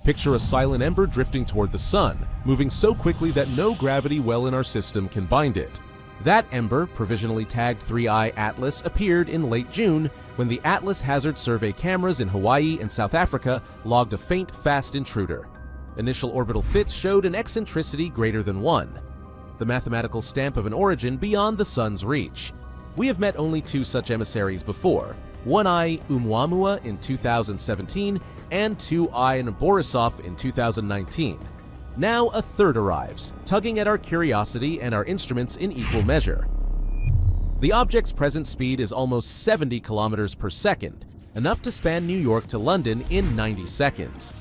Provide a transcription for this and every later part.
Picture a silent ember drifting toward the sun, moving so quickly that no gravity well in our system can bind it. That ember, provisionally tagged 3I Atlas, appeared in late June when the Atlas Hazard Survey cameras in Hawaii and South Africa logged a faint, fast intruder. Initial orbital fits showed an eccentricity greater than 1, the mathematical stamp of an origin beyond the sun's reach. We have met only 2 such emissaries before, 1I Oumuamua in 2017 and 2I Borisov in 2019. Now a third arrives, tugging at our curiosity and our instruments in equal measure. The object's present speed is almost 70 kilometers per second, enough to span New York to London in 90 seconds.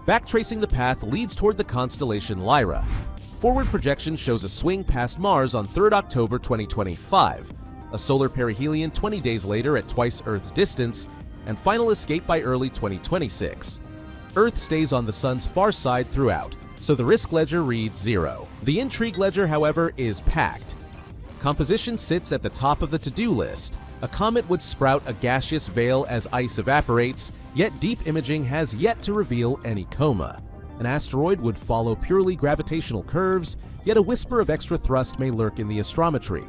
Backtracing the path leads toward the constellation Lyra. Forward projection shows a swing past Mars on 3rd October 2025, a solar perihelion 20 days later at twice Earth's distance, and final escape by early 2026. Earth stays on the sun's far side throughout, so the risk ledger reads 0. The intrigue ledger, however, is packed. Composition sits at the top of the to-do list. A comet would sprout a gaseous veil as ice evaporates, yet deep imaging has yet to reveal any coma. An asteroid would follow purely gravitational curves, yet a whisper of extra thrust may lurk in the astrometry.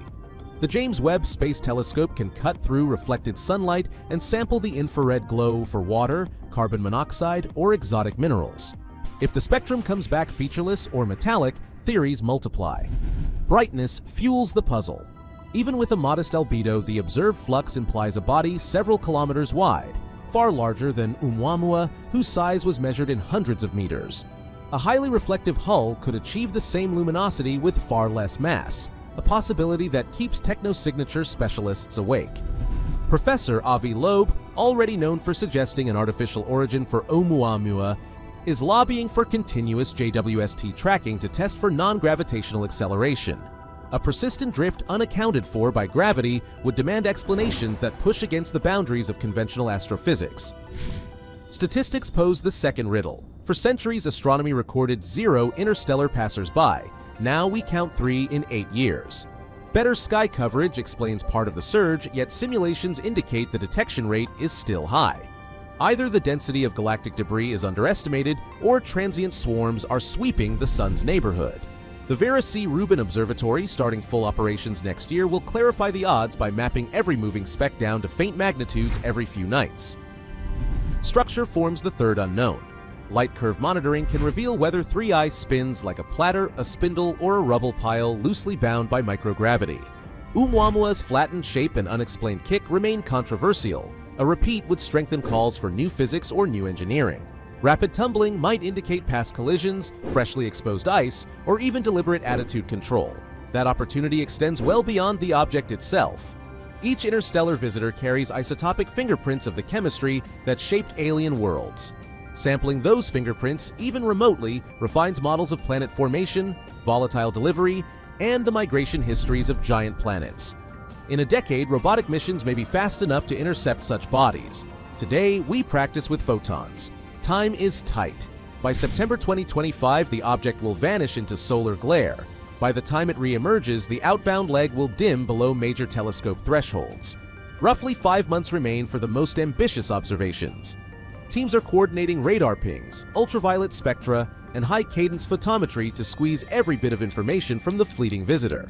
The James Webb Space Telescope can cut through reflected sunlight and sample the infrared glow for water, carbon monoxide, or exotic minerals. If the spectrum comes back featureless or metallic, theories multiply. Brightness fuels the puzzle. Even with a modest albedo, the observed flux implies a body several kilometers wide, far larger than Oumuamua, whose size was measured in hundreds of meters. A highly reflective hull could achieve the same luminosity with far less mass, a possibility that keeps technosignature specialists awake. Professor Avi Loeb, already known for suggesting an artificial origin for Oumuamua, is lobbying for continuous JWST tracking to test for non-gravitational acceleration. A persistent drift unaccounted for by gravity would demand explanations that push against the boundaries of conventional astrophysics. Statistics pose the second riddle. For centuries, astronomy recorded 0 interstellar passers-by. Now we count 3 in 8 years. Better sky coverage explains part of the surge, yet simulations indicate the detection rate is still high. Either the density of galactic debris is underestimated, or transient swarms are sweeping the sun's neighborhood. The Vera C. Rubin Observatory, starting full operations next year, will clarify the odds by mapping every moving speck down to faint magnitudes every few nights. Structure forms the third unknown. Light curve monitoring can reveal whether 3I spins like a platter, a spindle, or a rubble pile loosely bound by microgravity. Oumuamua's flattened shape and unexplained kick remain controversial. A repeat would strengthen calls for new physics or new engineering. Rapid tumbling might indicate past collisions, freshly exposed ice, or even deliberate attitude control. That opportunity extends well beyond the object itself. Each interstellar visitor carries isotopic fingerprints of the chemistry that shaped alien worlds. Sampling those fingerprints, even remotely, refines models of planet formation, volatile delivery, and the migration histories of giant planets. In a decade, robotic missions may be fast enough to intercept such bodies. Today, we practice with photons. Time is tight. By September 2025, the object will vanish into solar glare. By the time it re-emerges, the outbound leg will dim below major telescope thresholds. Roughly 5 months remain for the most ambitious observations. Teams are coordinating radar pings, ultraviolet spectra, and high-cadence photometry to squeeze every bit of information from the fleeting visitor.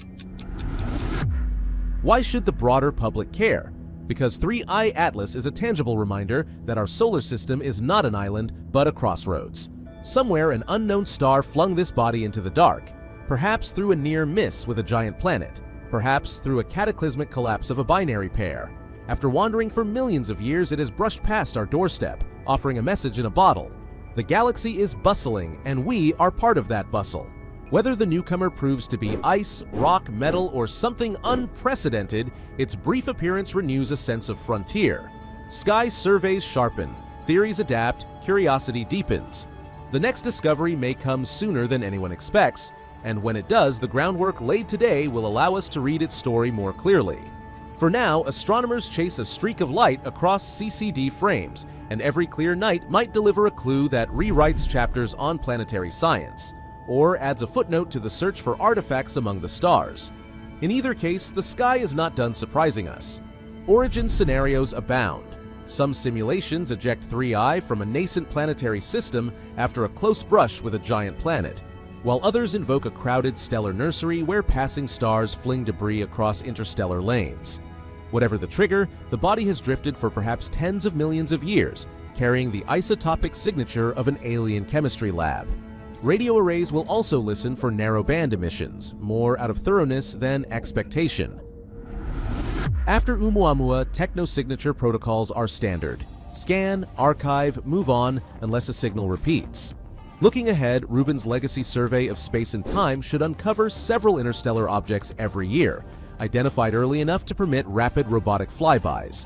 Why should the broader public care? Because 3I Atlas is a tangible reminder that our solar system is not an island, but a crossroads. Somewhere, an unknown star flung this body into the dark, perhaps through a near miss with a giant planet, perhaps through a cataclysmic collapse of a binary pair. After wandering for millions of years, it has brushed past our doorstep, offering a message in a bottle. The galaxy is bustling, and we are part of that bustle. Whether the newcomer proves to be ice, rock, metal, or something unprecedented, its brief appearance renews a sense of frontier. Sky surveys sharpen, theories adapt, curiosity deepens. The next discovery may come sooner than anyone expects, and when it does, the groundwork laid today will allow us to read its story more clearly. For now, astronomers chase a streak of light across CCD frames, and every clear night might deliver a clue that rewrites chapters on planetary science, or adds a footnote to the search for artifacts among the stars. In either case, the sky is not done surprising us. Origin scenarios abound. Some simulations eject 3I from a nascent planetary system after a close brush with a giant planet, while others invoke a crowded stellar nursery where passing stars fling debris across interstellar lanes. Whatever the trigger, the body has drifted for perhaps tens of millions of years, carrying the isotopic signature of an alien chemistry lab. Radio arrays will also listen for narrow-band emissions, more out of thoroughness than expectation. After Oumuamua, techno-signature protocols are standard. Scan, archive, move on, unless a signal repeats. Looking ahead, Rubin's legacy survey of space and time should uncover several interstellar objects every year, identified early enough to permit rapid robotic flybys.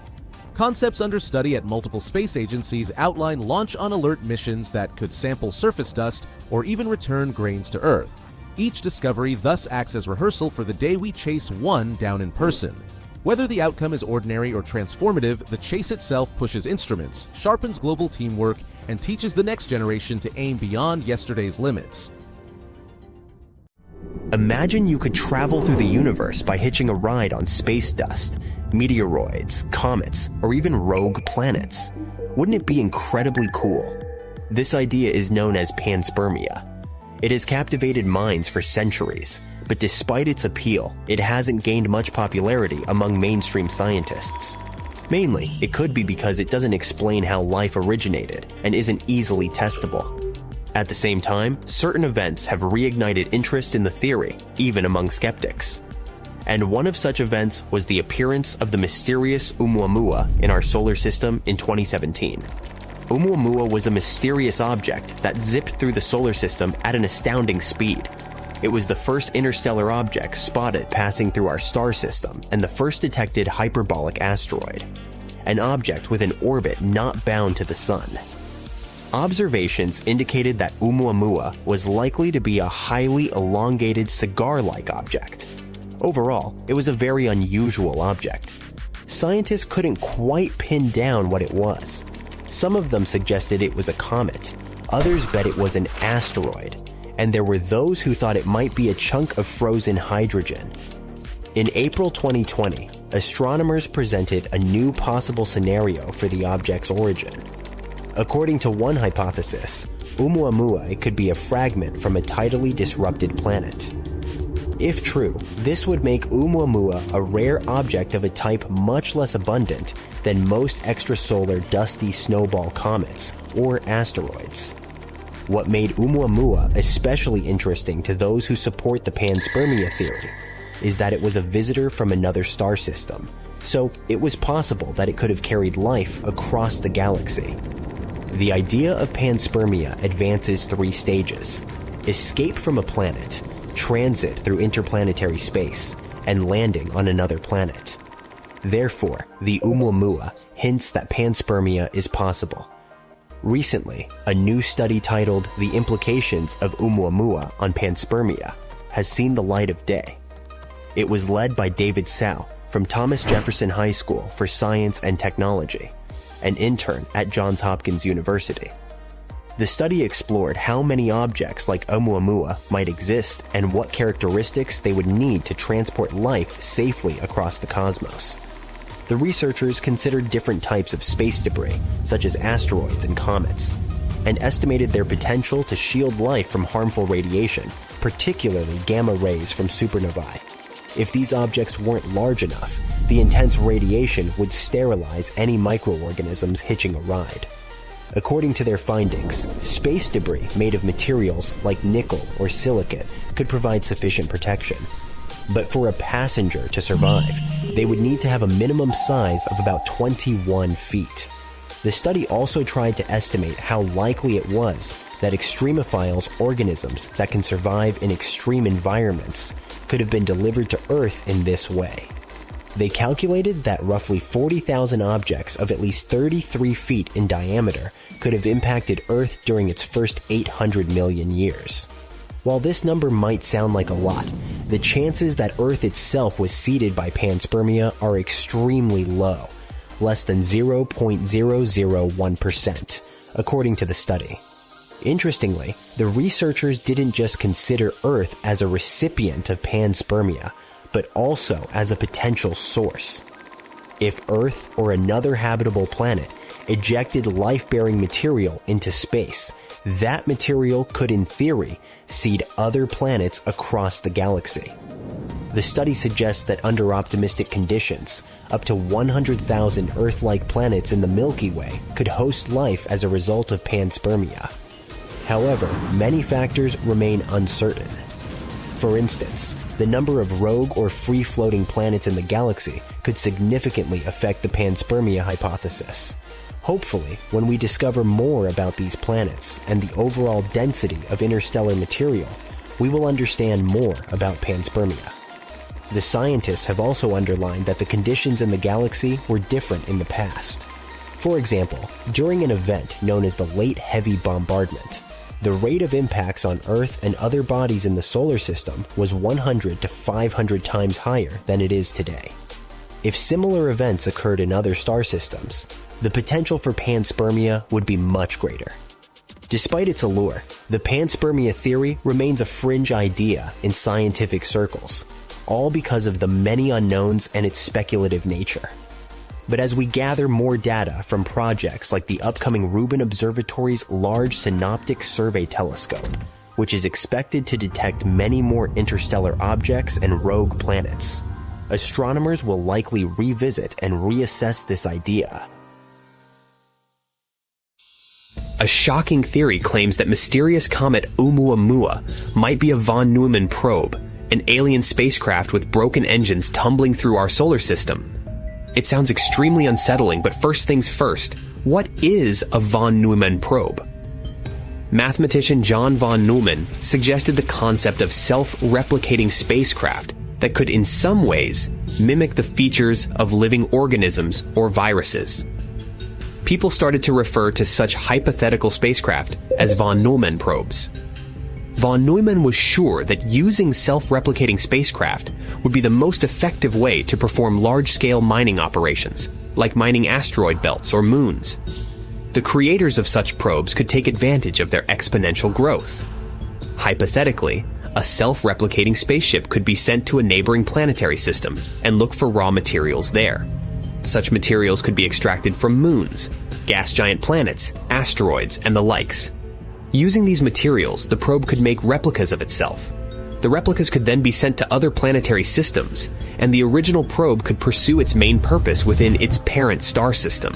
Concepts under study at multiple space agencies outline launch-on-alert missions that could sample surface dust or even return grains to Earth. Each discovery thus acts as rehearsal for the day we chase one down in person. Whether the outcome is ordinary or transformative, the chase itself pushes instruments, sharpens global teamwork, and teaches the next generation to aim beyond yesterday's limits. Imagine you could travel through the universe by hitching a ride on space dust, meteoroids, comets, or even rogue planets. Wouldn't it be incredibly cool? This idea is known as panspermia. It has captivated minds for centuries, but despite its appeal, it hasn't gained much popularity among mainstream scientists. Mainly, it could be because it doesn't explain how life originated and isn't easily testable. At the same time, certain events have reignited interest in the theory, even among skeptics. And one of such events was the appearance of the mysterious Oumuamua in our solar system in 2017. Oumuamua was a mysterious object that zipped through the solar system at an astounding speed. It was the first interstellar object spotted passing through our star system and the first detected hyperbolic asteroid, an object with an orbit not bound to the sun. Observations indicated that Oumuamua was likely to be a highly elongated cigar-like object. Overall, it was a very unusual object. Scientists couldn't quite pin down what it was. Some of them suggested it was a comet, others bet it was an asteroid, and there were those who thought it might be a chunk of frozen hydrogen. In April 2020, astronomers presented a new possible scenario for the object's origin. According to one hypothesis, Oumuamua could be a fragment from a tidally disrupted planet. If true, this would make Oumuamua a rare object of a type much less abundant than most extrasolar dusty snowball comets or asteroids. What made Oumuamua especially interesting to those who support the panspermia theory is that it was a visitor from another star system, so it was possible that it could have carried life across the galaxy. The idea of panspermia advances 3 stages: escape from a planet, transit through interplanetary space, and landing on another planet. Therefore, the Oumuamua hints that panspermia is possible. Recently, a new study titled The Implications of Oumuamua on Panspermia has seen the light of day. It was led by David Tsao from Thomas Jefferson High School for Science and Technology, an intern at Johns Hopkins University. The study explored how many objects like Oumuamua might exist and what characteristics they would need to transport life safely across the cosmos. The researchers considered different types of space debris, such as asteroids and comets, and estimated their potential to shield life from harmful radiation, particularly gamma rays from supernovae. If these objects weren't large enough, the intense radiation would sterilize any microorganisms hitching a ride. According to their findings, space debris made of materials like nickel or silicate could provide sufficient protection. But for a passenger to survive, they would need to have a minimum size of about 21 feet. The study also tried to estimate how likely it was that extremophiles organisms that can survive in extreme environments could have been delivered to Earth in this way. They calculated that roughly 40,000 objects of at least 33 feet in diameter could have impacted Earth during its first 800 million years. While this number might sound like a lot, the chances that Earth itself was seeded by panspermia are extremely low, less than 0.001%, according to the study. Interestingly, the researchers didn't just consider Earth as a recipient of panspermia, but also as a potential source. if Earth or another habitable planet ejected life-bearing material into space, that material could, in theory, seed other planets across the galaxy. The study suggests that under optimistic conditions, up to 100,000 Earth-like planets in the Milky Way could host life as a result of panspermia. However, many factors remain uncertain. For instance, the number of rogue or free-floating planets in the galaxy could significantly affect the panspermia hypothesis. Hopefully, when we discover more about these planets and the overall density of interstellar material, we will understand more about panspermia. The scientists have also underlined that the conditions in the galaxy were different in the past. For example, during an event known as the Late Heavy Bombardment, the rate of impacts on Earth and other bodies in the solar system was 100 to 500 times higher than it is today. If similar events occurred in other star systems, the potential for panspermia would be much greater. Despite its allure, the panspermia theory remains a fringe idea in scientific circles, all because of the many unknowns and its speculative nature. But as we gather more data from projects like the upcoming Rubin Observatory's Large Synoptic Survey Telescope, which is expected to detect many more interstellar objects and rogue planets, astronomers will likely revisit and reassess this idea. A shocking theory claims that mysterious comet Oumuamua might be a von Neumann probe, an alien spacecraft with broken engines tumbling through our solar system. It sounds extremely unsettling, but first things first, what is a von Neumann probe? Mathematician John von Neumann suggested the concept of self-replicating spacecraft that could in some ways mimic the features of living organisms or viruses. People started to refer to such hypothetical spacecraft as von Neumann probes. Von Neumann was sure that using self-replicating spacecraft would be the most effective way to perform large-scale mining operations, like mining asteroid belts or moons. The creators of such probes could take advantage of their exponential growth. Hypothetically, a self-replicating spaceship could be sent to a neighboring planetary system and look for raw materials there. Such materials could be extracted from moons, gas giant planets, asteroids, and the likes. Using these materials, the probe could make replicas of itself. The replicas could then be sent to other planetary systems, and the original probe could pursue its main purpose within its parent star system.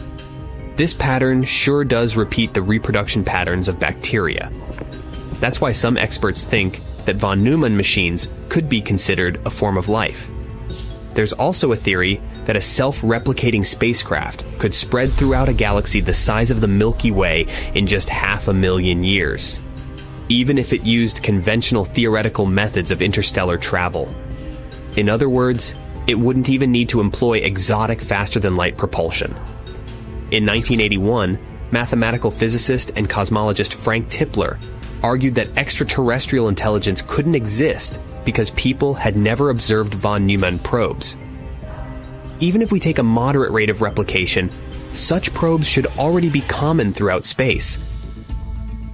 This pattern sure does repeat the reproduction patterns of bacteria. That's why some experts think that von Neumann machines could be considered a form of life. There's also a theory that a self-replicating spacecraft could spread throughout a galaxy the size of the Milky Way in just 500,000 years, even if it used conventional theoretical methods of interstellar travel. In other words, it wouldn't even need to employ exotic faster-than-light propulsion. In 1981, mathematical physicist and cosmologist Frank Tipler argued that extraterrestrial intelligence couldn't exist because people had never observed von Neumann probes. Even if we take a moderate rate of replication, such probes should already be common throughout space.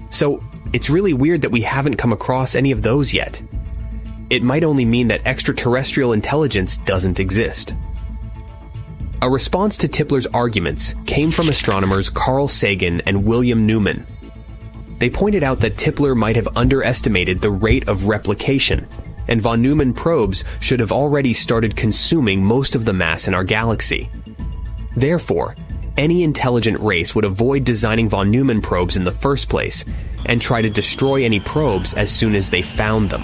So, it's really weird that we haven't come across any of those yet. It might only mean that extraterrestrial intelligence doesn't exist. A response to Tipler's arguments came from astronomers Carl Sagan and William Newman. They pointed out that Tipler might have underestimated the rate of replication, and von Neumann probes should have already started consuming most of the mass in our galaxy. Therefore, any intelligent race would avoid designing von Neumann probes in the first place and try to destroy any probes as soon as they found them.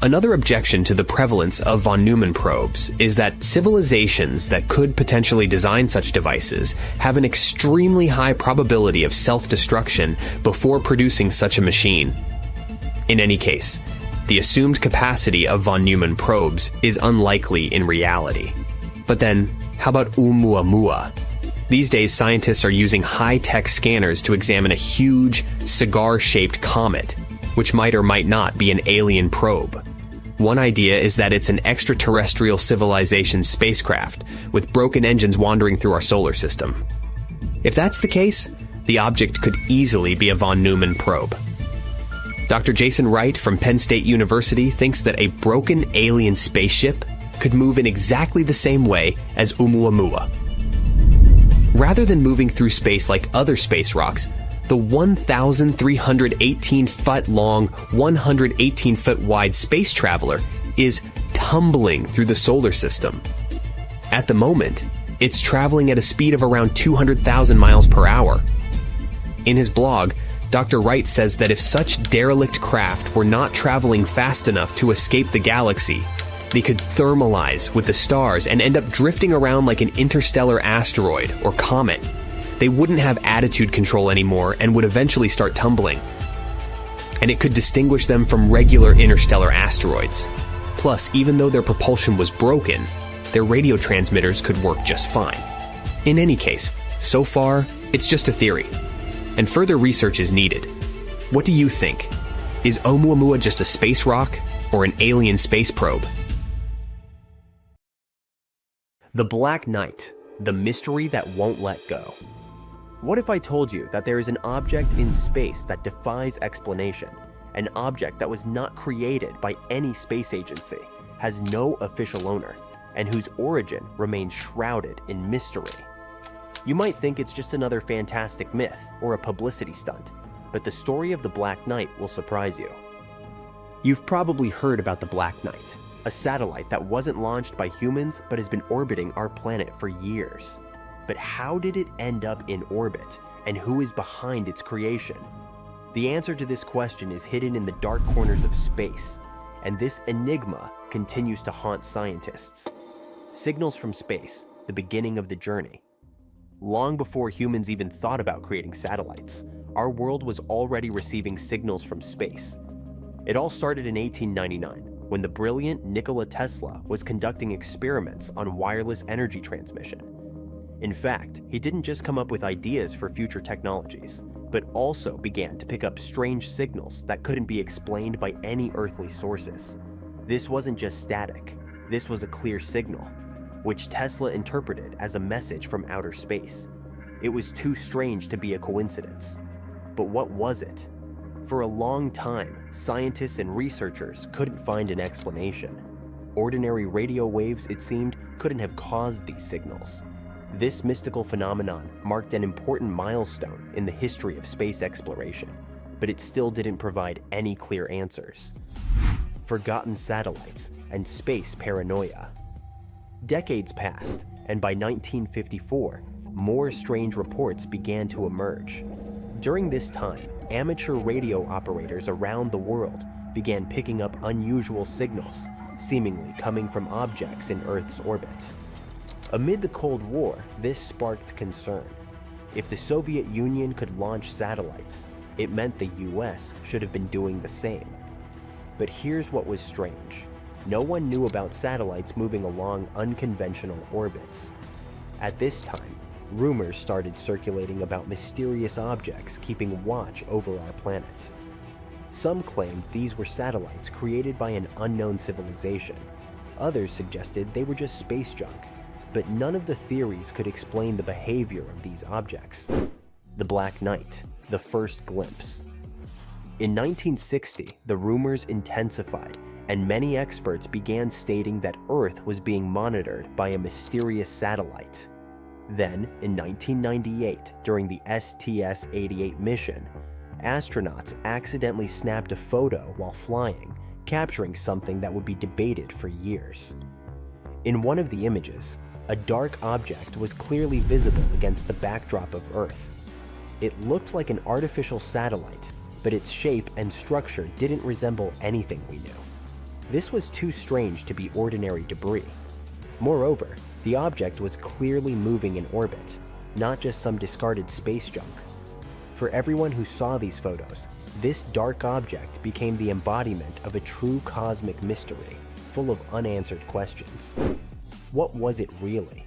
Another objection to the prevalence of von Neumann probes is that civilizations that could potentially design such devices have an extremely high probability of self-destruction before producing such a machine. In any case, the assumed capacity of von Neumann probes is unlikely in reality. But then, how about Oumuamua? These days, scientists are using high-tech scanners to examine a huge, cigar-shaped comet, which might or might not be an alien probe. One idea is that it's an extraterrestrial civilization spacecraft, with broken engines wandering through our solar system. If that's the case, the object could easily be a von Neumann probe. Dr. Jason Wright from Penn State University thinks that a broken alien spaceship could move in exactly the same way as Oumuamua. Rather than moving through space like other space rocks, the 1,318-foot-long, 118-foot-wide space traveler is tumbling through the solar system. At the moment, it's traveling at a speed of around 200,000 miles per hour. In his blog, Dr. Wright says that if such derelict craft were not traveling fast enough to escape the galaxy, they could thermalize with the stars and end up drifting around like an interstellar asteroid or comet. They wouldn't have attitude control anymore and would eventually start tumbling. And it could distinguish them from regular interstellar asteroids. Plus, even though their propulsion was broken, their radio transmitters could work just fine. In any case, so far, it's just a theory, and further research is needed. What do you think? Is Oumuamua just a space rock or an alien space probe? The Black Knight, the mystery that won't let go. What if I told you that there is an object in space that defies explanation, an object that was not created by any space agency, has no official owner, and whose origin remains shrouded in mystery? You might think it's just another fantastic myth or a publicity stunt, but the story of the Black Knight will surprise you. You've probably heard about the Black Knight, a satellite that wasn't launched by humans but has been orbiting our planet for years. But how did it end up in orbit, and who is behind its creation? The answer to this question is hidden in the dark corners of space, and this enigma continues to haunt scientists. Signals from space, the beginning of the journey. Long before humans even thought about creating satellites, our world was already receiving signals from space. It all started in 1899, when the brilliant Nikola Tesla was conducting experiments on wireless energy transmission. In fact, he didn't just come up with ideas for future technologies, but also began to pick up strange signals that couldn't be explained by any earthly sources. This wasn't just static, this was a clear signal, which Tesla interpreted as a message from outer space. It was too strange to be a coincidence. But what was it? For a long time, scientists and researchers couldn't find an explanation. Ordinary radio waves, it seemed, couldn't have caused these signals. This mystical phenomenon marked an important milestone in the history of space exploration, but it still didn't provide any clear answers. Forgotten satellites and space paranoia. Decades passed, and by 1954, more strange reports began to emerge. During this time, amateur radio operators around the world began picking up unusual signals, seemingly coming from objects in Earth's orbit. Amid the Cold War, this sparked concern. If the Soviet Union could launch satellites, it meant the US should have been doing the same. But here's what was strange. No one knew about satellites moving along unconventional orbits. At this time, rumors started circulating about mysterious objects keeping watch over our planet. Some claimed these were satellites created by an unknown civilization. Others suggested they were just space junk. But none of the theories could explain the behavior of these objects. The Black Knight, the first glimpse. In 1960, the rumors intensified, and many experts began stating that Earth was being monitored by a mysterious satellite. Then, in 1998, during the STS-88 mission, astronauts accidentally snapped a photo while flying, capturing something that would be debated for years. In one of the images, a dark object was clearly visible against the backdrop of Earth. It looked like an artificial satellite, but its shape and structure didn't resemble anything we knew. This was too strange to be ordinary debris. Moreover, the object was clearly moving in orbit, not just some discarded space junk. For everyone who saw these photos, this dark object became the embodiment of a true cosmic mystery, full of unanswered questions. What was it really?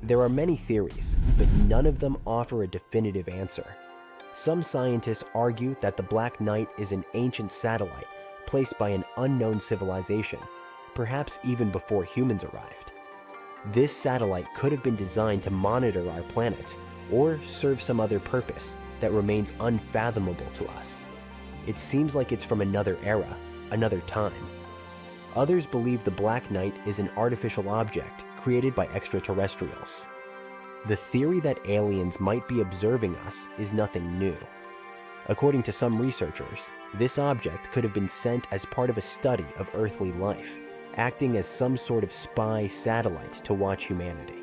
There are many theories, but none of them offer a definitive answer. Some scientists argue that the Black Knight is an ancient satellite placed by an unknown civilization, perhaps even before humans arrived. This satellite could have been designed to monitor our planet or serve some other purpose that remains unfathomable to us. It seems like it's from another era, another time. Others believe the black night is an artificial object created by extraterrestrials. The theory that aliens might be observing us is nothing new. According to some researchers, this object could have been sent as part of a study of earthly life, acting as some sort of spy satellite to watch humanity.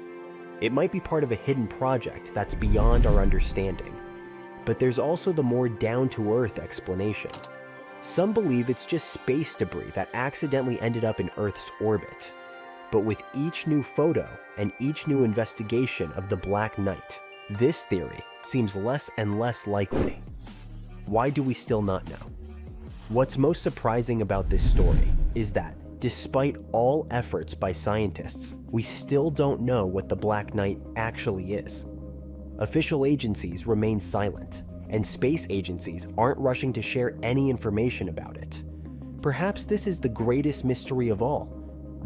It might be part of a hidden project that's beyond our understanding. But there's also the more down-to-earth explanation. Some believe it's just space debris that accidentally ended up in Earth's orbit. But with each new photo and each new investigation of the Black Night, this theory seems less and less likely. Why do we still not know? What's most surprising about this story is that, despite all efforts by scientists, we still don't know what the Black Night actually is. Official agencies remain silent, and space agencies aren't rushing to share any information about it. Perhaps this is the greatest mystery of all.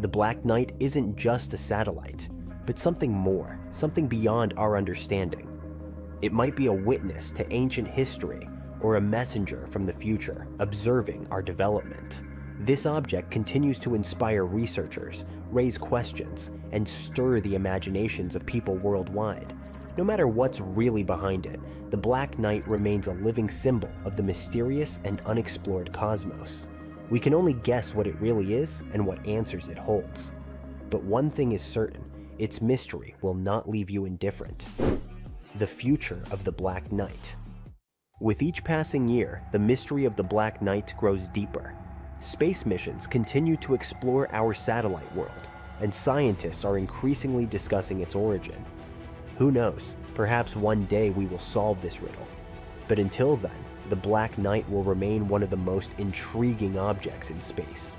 The Black Night isn't just a satellite, but something more, something beyond our understanding. It might be a witness to ancient history or a messenger from the future observing our development. This object continues to inspire researchers, raise questions, and stir the imaginations of people worldwide. No matter what's really behind it, the Black Night remains a living symbol of the mysterious and unexplored cosmos. We can only guess what it really is and what answers it holds. But one thing is certain, its mystery will not leave you indifferent. The future of the Black Night. With each passing year, the mystery of the Black Night grows deeper. Space missions continue to explore our satellite world, and scientists are increasingly discussing its origin. Who knows, perhaps one day we will solve this riddle. But until then, the Black Night will remain one of the most intriguing objects in space.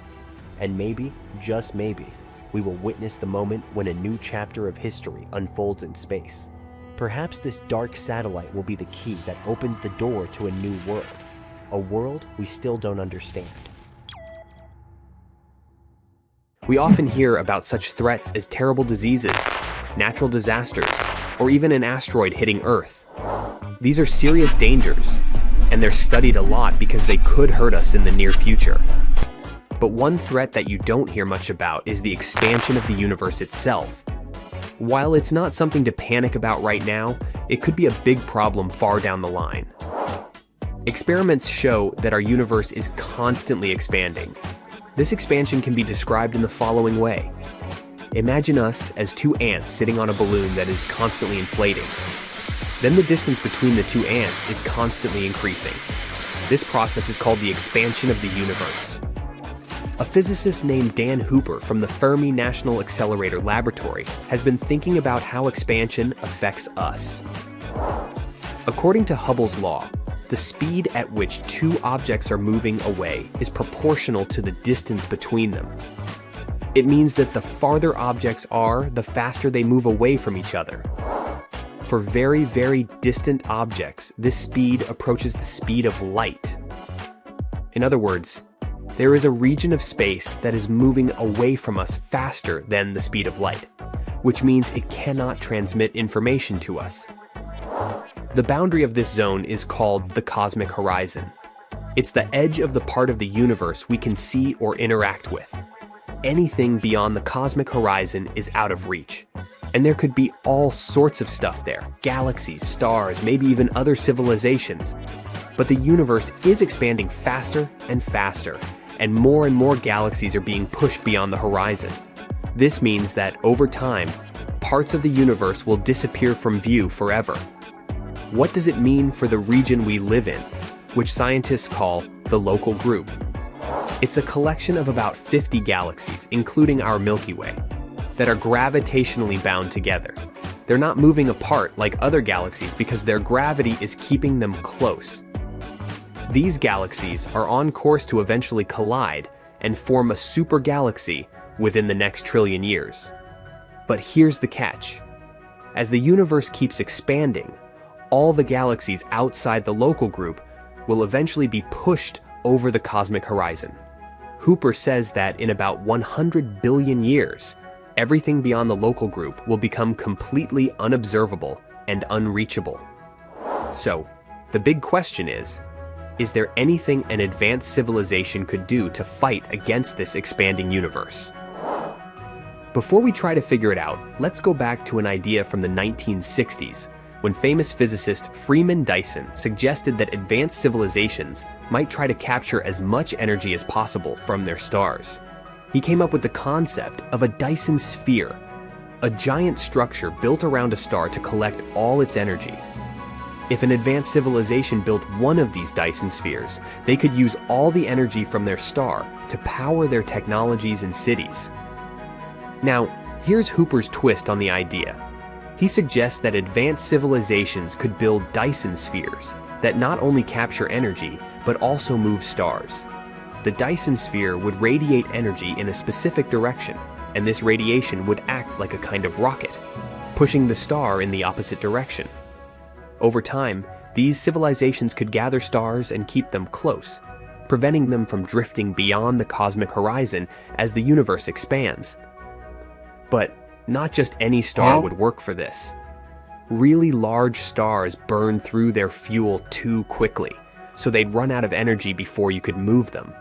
And maybe, just maybe, we will witness the moment when a new chapter of history unfolds in space. Perhaps this dark satellite will be the key that opens the door to a new world, a world we still don't understand. We often hear about such threats as terrible diseases, natural disasters, or even an asteroid hitting Earth. These are serious dangers, and they're studied a lot because they could hurt us in the near future. But one threat that you don't hear much about is the expansion of the universe itself. While it's not something to panic about right now, it could be a big problem far down the line. Experiments show that our universe is constantly expanding. This expansion can be described in the following way. Imagine us as two ants sitting on a balloon that is constantly inflating. Then the distance between the two ants is constantly increasing. This process is called the expansion of the universe. A physicist named Dan Hooper from the Fermi National Accelerator Laboratory has been thinking about how expansion affects us. According to Hubble's law, the speed at which two objects are moving away is proportional to the distance between them. It means that the farther objects are, the faster they move away from each other. For very, very distant objects, this speed approaches the speed of light. In other words, there is a region of space that is moving away from us faster than the speed of light, which means it cannot transmit information to us. The boundary of this zone is called the cosmic horizon. It's the edge of the part of the universe we can see or interact with. Anything beyond the cosmic horizon is out of reach. And there could be all sorts of stuff there, galaxies, stars, maybe even other civilizations. But the universe is expanding faster and faster, and more galaxies are being pushed beyond the horizon. This means that over time, parts of the universe will disappear from view forever. What does it mean for the region we live in, which scientists call the local group? It's a collection of about 50 galaxies, including our Milky Way, that are gravitationally bound together. They're not moving apart like other galaxies because their gravity is keeping them close. These galaxies are on course to eventually collide and form a super galaxy within the next trillion years. But here's the catch. As the universe keeps expanding, all the galaxies outside the local group will eventually be pushed over the cosmic horizon. Hooper says that in about 100 billion years, everything beyond the local group will become completely unobservable and unreachable. So, the big question is, Is there anything an advanced civilization could do to fight against this expanding universe? Before we try to figure it out, let's go back to an idea from the 1960s, when famous physicist Freeman Dyson suggested that advanced civilizations might try to capture as much energy as possible from their stars. He came up with the concept of a Dyson sphere, a giant structure built around a star to collect all its energy. If an advanced civilization built one of these Dyson spheres, they could use all the energy from their star to power their technologies and cities. Now, here's Hooper's twist on the idea. He suggests that advanced civilizations could build Dyson spheres that not only capture energy, but also move stars. The Dyson sphere would radiate energy in a specific direction, and this radiation would act like a kind of rocket, pushing the star in the opposite direction. Over time, these civilizations could gather stars and keep them close, preventing them from drifting beyond the cosmic horizon as the universe expands. But not just any star would work for this. Really large stars burn through their fuel too quickly, so they'd run out of energy before you could move them.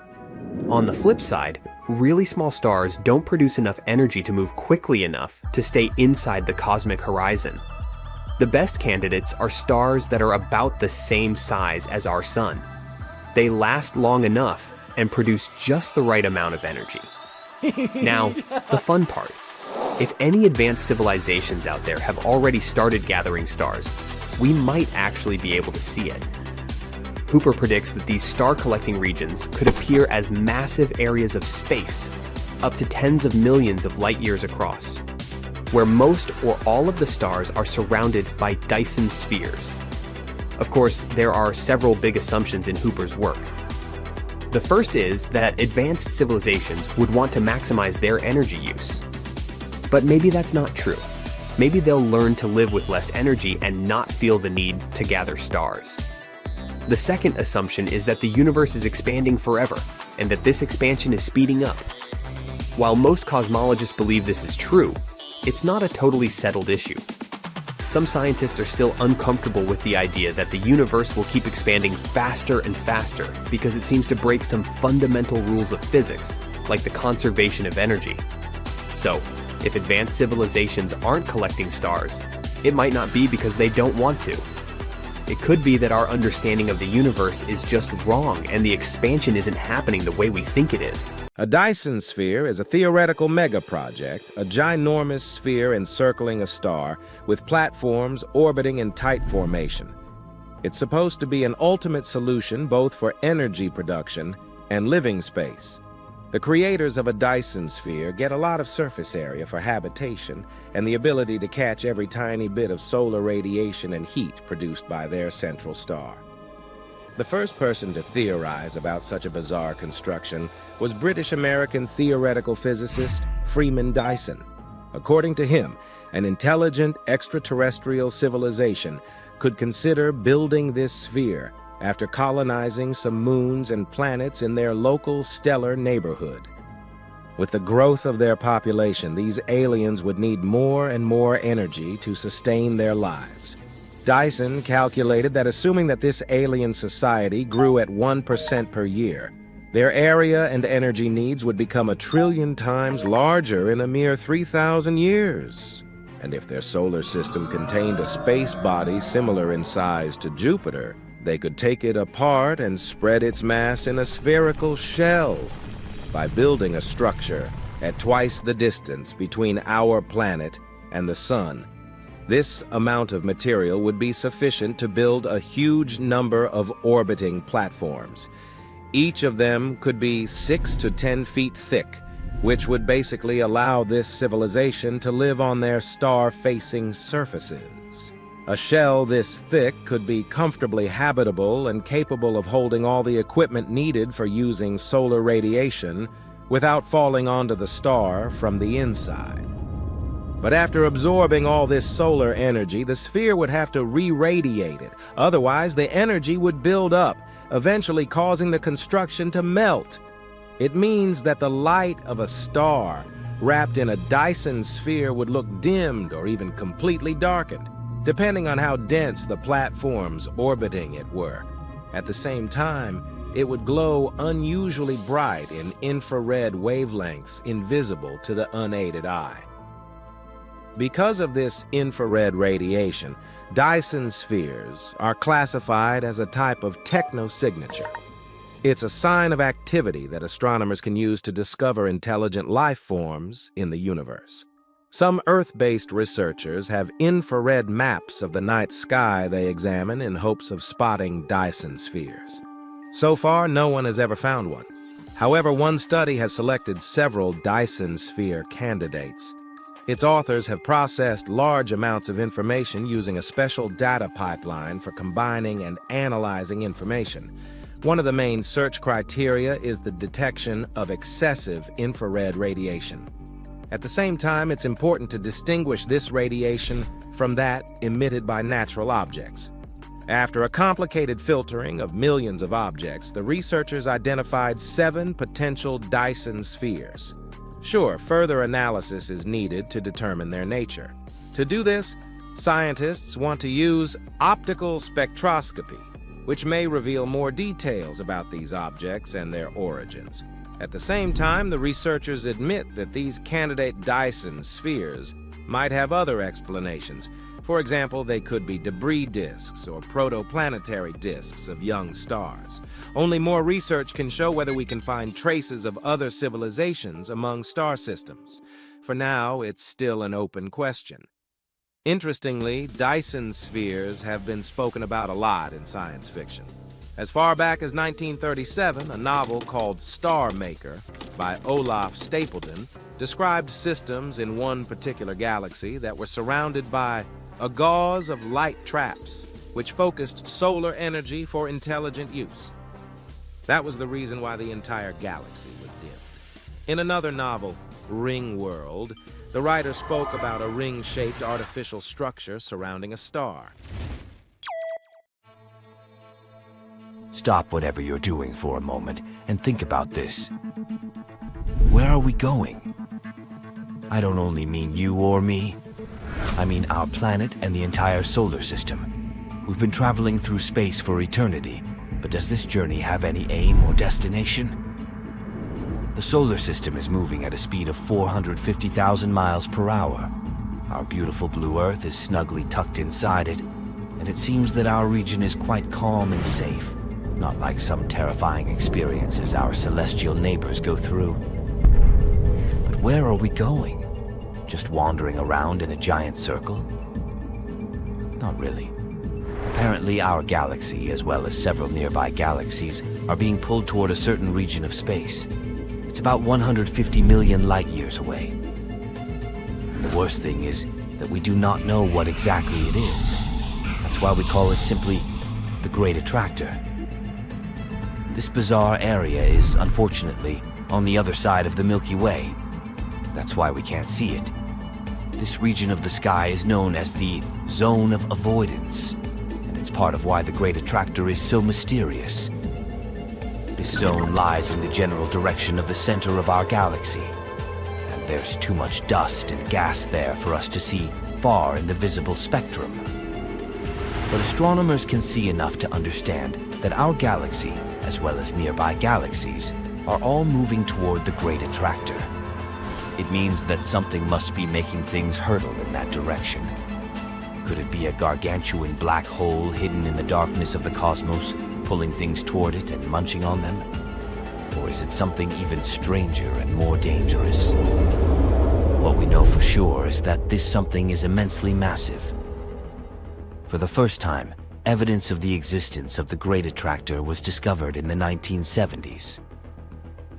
On the flip side, really small stars don't produce enough energy to move quickly enough to stay inside the cosmic horizon. The best candidates are stars that are about the same size as our sun. They last long enough and produce just the right amount of energy. Now, the fun part. If any advanced civilizations out there have already started gathering stars, we might actually be able to see it. Hooper predicts that these star-collecting regions could appear as massive areas of space, up to tens of millions of light years across, where most or all of the stars are surrounded by Dyson spheres. Of course, there are several big assumptions in Hooper's work. The first is that advanced civilizations would want to maximize their energy use. But maybe that's not true. Maybe they'll learn to live with less energy and not feel the need to gather stars. The second assumption is that the universe is expanding forever, and that this expansion is speeding up. While most cosmologists believe this is true, it's not a totally settled issue. Some scientists are still uncomfortable with the idea that the universe will keep expanding faster and faster because it seems to break some fundamental rules of physics, like the conservation of energy. So, if advanced civilizations aren't collecting stars, it might not be because they don't want to. It could be that our understanding of the universe is just wrong and the expansion isn't happening the way we think it is. A Dyson sphere is a theoretical megaproject, a ginormous sphere encircling a star with platforms orbiting in tight formation. It's supposed to be an ultimate solution both for energy production and living space. The creators of a Dyson sphere get a lot of surface area for habitation and the ability to catch every tiny bit of solar radiation and heat produced by their central star. The first person to theorize about such a bizarre construction was British-American theoretical physicist Freeman Dyson. According to him, an intelligent extraterrestrial civilization could consider building this sphere after colonizing some moons and planets in their local stellar neighborhood. With the growth of their population, these aliens would need more and more energy to sustain their lives. Dyson calculated that assuming that this alien society grew at 1% per year, their area and energy needs would become 1 trillion times larger in a mere 3,000 years. And if their solar system contained a space body similar in size to Jupiter, they could take it apart and spread its mass in a spherical shell by building a structure at twice the distance between our planet and the Sun. This amount of material would be sufficient to build a huge number of orbiting platforms. Each of them could be 6 to 10 feet thick, which would basically allow this civilization to live on their star-facing surfaces. A shell this thick could be comfortably habitable and capable of holding all the equipment needed for using solar radiation without falling onto the star from the inside. But after absorbing all this solar energy, the sphere would have to re-radiate it. Otherwise, the energy would build up, eventually causing the construction to melt. It means that the light of a star wrapped in a Dyson sphere would look dimmed or even completely darkened, depending on how dense the platforms orbiting it were. At the same time, it would glow unusually bright in infrared wavelengths invisible to the unaided eye. Because of this infrared radiation, Dyson spheres are classified as a type of technosignature. It's a sign of activity that astronomers can use to discover intelligent life forms in the universe. Some Earth-based researchers have infrared maps of the night sky they examine in hopes of spotting Dyson spheres. So far, no one has ever found one. However, one study has selected several Dyson sphere candidates. Its authors have processed large amounts of information using a special data pipeline for combining and analyzing information. One of the main search criteria is the detection of excessive infrared radiation. At the same time, it's important to distinguish this radiation from that emitted by natural objects. After a complicated filtering of millions of objects, the researchers identified 7 potential Dyson spheres. Sure, further analysis is needed to determine their nature. To do this, scientists want to use optical spectroscopy, which may reveal more details about these objects and their origins. At the same time, the researchers admit that these candidate Dyson spheres might have other explanations. For example, they could be debris disks or protoplanetary disks of young stars. Only more research can show whether we can find traces of other civilizations among star systems. For now, it's still an open question. Interestingly, Dyson spheres have been spoken about a lot in science fiction. As far back as 1937, a novel called Star Maker by Olaf Stapledon described systems in one particular galaxy that were surrounded by a gauze of light traps, which focused solar energy for intelligent use. That was the reason why the entire galaxy was dimmed. In another novel, Ring World, the writer spoke about a ring-shaped artificial structure surrounding a star. Stop whatever you're doing for a moment and think about this. Where are we going? I don't only mean you or me. I mean our planet and the entire solar system. We've been traveling through space for eternity, but does this journey have any aim or destination? The solar system is moving at a speed of 450,000 miles per hour. Our beautiful blue Earth is snugly tucked inside it, and it seems that our region is quite calm and safe, not like some terrifying experiences our celestial neighbors go through. But where are we going? Just wandering around in a giant circle? Not really. Apparently, our galaxy, as well as several nearby galaxies, are being pulled toward a certain region of space. It's about 150 million light years away. The worst thing is that we do not know what exactly it is. That's why we call it simply the Great Attractor. This bizarre area is, unfortunately, on the other side of the Milky Way. That's why we can't see it. This region of the sky is known as the Zone of Avoidance, and it's part of why the Great Attractor is so mysterious. This zone lies in the general direction of the center of our galaxy, and there's too much dust and gas there for us to see far in the visible spectrum. But astronomers can see enough to understand that our galaxy, as well as nearby galaxies, are all moving toward the Great Attractor. It means that something must be making things hurtle in that direction. Could it be a gargantuan black hole hidden in the darkness of the cosmos, pulling things toward it and munching on them? Or is it something even stranger and more dangerous? What we know for sure is that this something is immensely massive. For the first time, evidence of the existence of the Great Attractor was discovered in the 1970s.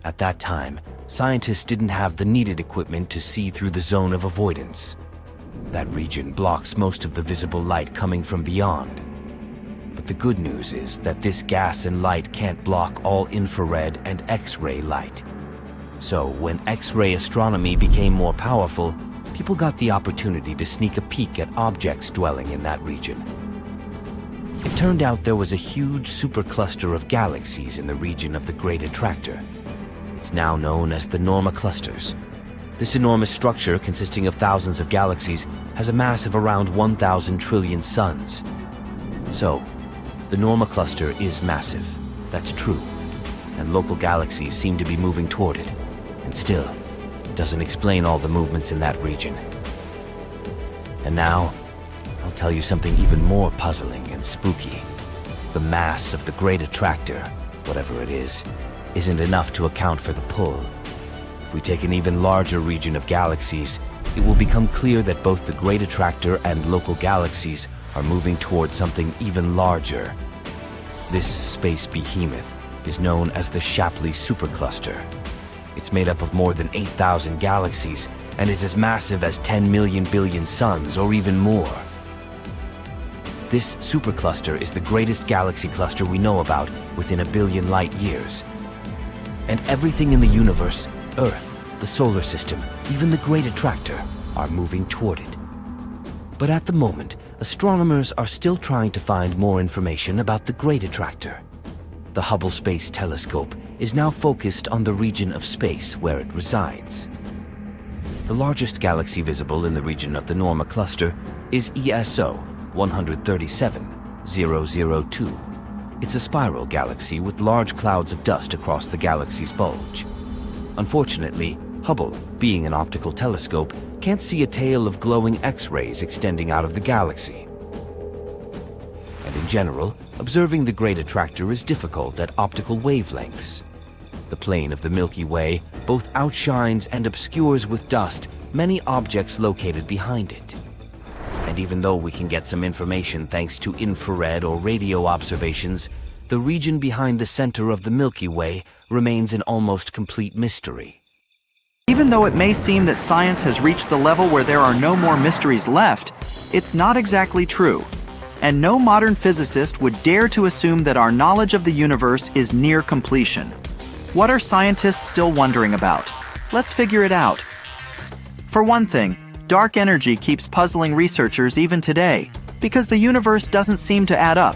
At that time, scientists didn't have the needed equipment to see through the Zone of Avoidance. That region blocks most of the visible light coming from beyond. But the good news is that this gas and light can't block all infrared and X-ray light. So when X-ray astronomy became more powerful, people got the opportunity to sneak a peek at objects dwelling in that region. It turned out there was a huge supercluster of galaxies in the region of the Great Attractor. It's now known as the Norma Clusters. This enormous structure, consisting of thousands of galaxies, has a mass of around 1,000 trillion suns. So, The Norma cluster is massive, that's true, and local galaxies seem to be moving toward it, and still, it doesn't explain all the movements in that region. And now, I'll tell you something even more puzzling and spooky. The mass of the Great Attractor, whatever it is, isn't enough to account for the pull. If we take an even larger region of galaxies, it will become clear that both the Great Attractor and local galaxies are moving towards something even larger. This space behemoth is known as the Shapley supercluster. It's made up of more than 8,000 galaxies and is as massive as 10 million billion suns or even more. This supercluster is the greatest galaxy cluster we know about within 1 billion light years. And everything in the universe, Earth, the solar system, even the Great Attractor, are moving toward it. But at the moment, astronomers are still trying to find more information about the Great Attractor. The Hubble Space Telescope is now focused on the region of space where it resides. The largest galaxy visible in the region of the Norma cluster is ESO 137002. It's a spiral galaxy with large clouds of dust across the galaxy's bulge. Unfortunately, Hubble, being an optical telescope, can't see a tail of glowing X-rays extending out of the galaxy. And in general, observing the Great Attractor is difficult at optical wavelengths. The plane of the Milky Way both outshines and obscures with dust many objects located behind it. And even though we can get some information thanks to infrared or radio observations, the region behind the center of the Milky Way remains an almost complete mystery. Even though it may seem that science has reached the level where there are no more mysteries left, it's not exactly true. And no modern physicist would dare to assume that our knowledge of the universe is near completion. What are scientists still wondering about? Let's figure it out. For one thing, dark energy keeps puzzling researchers even today, because the universe doesn't seem to add up.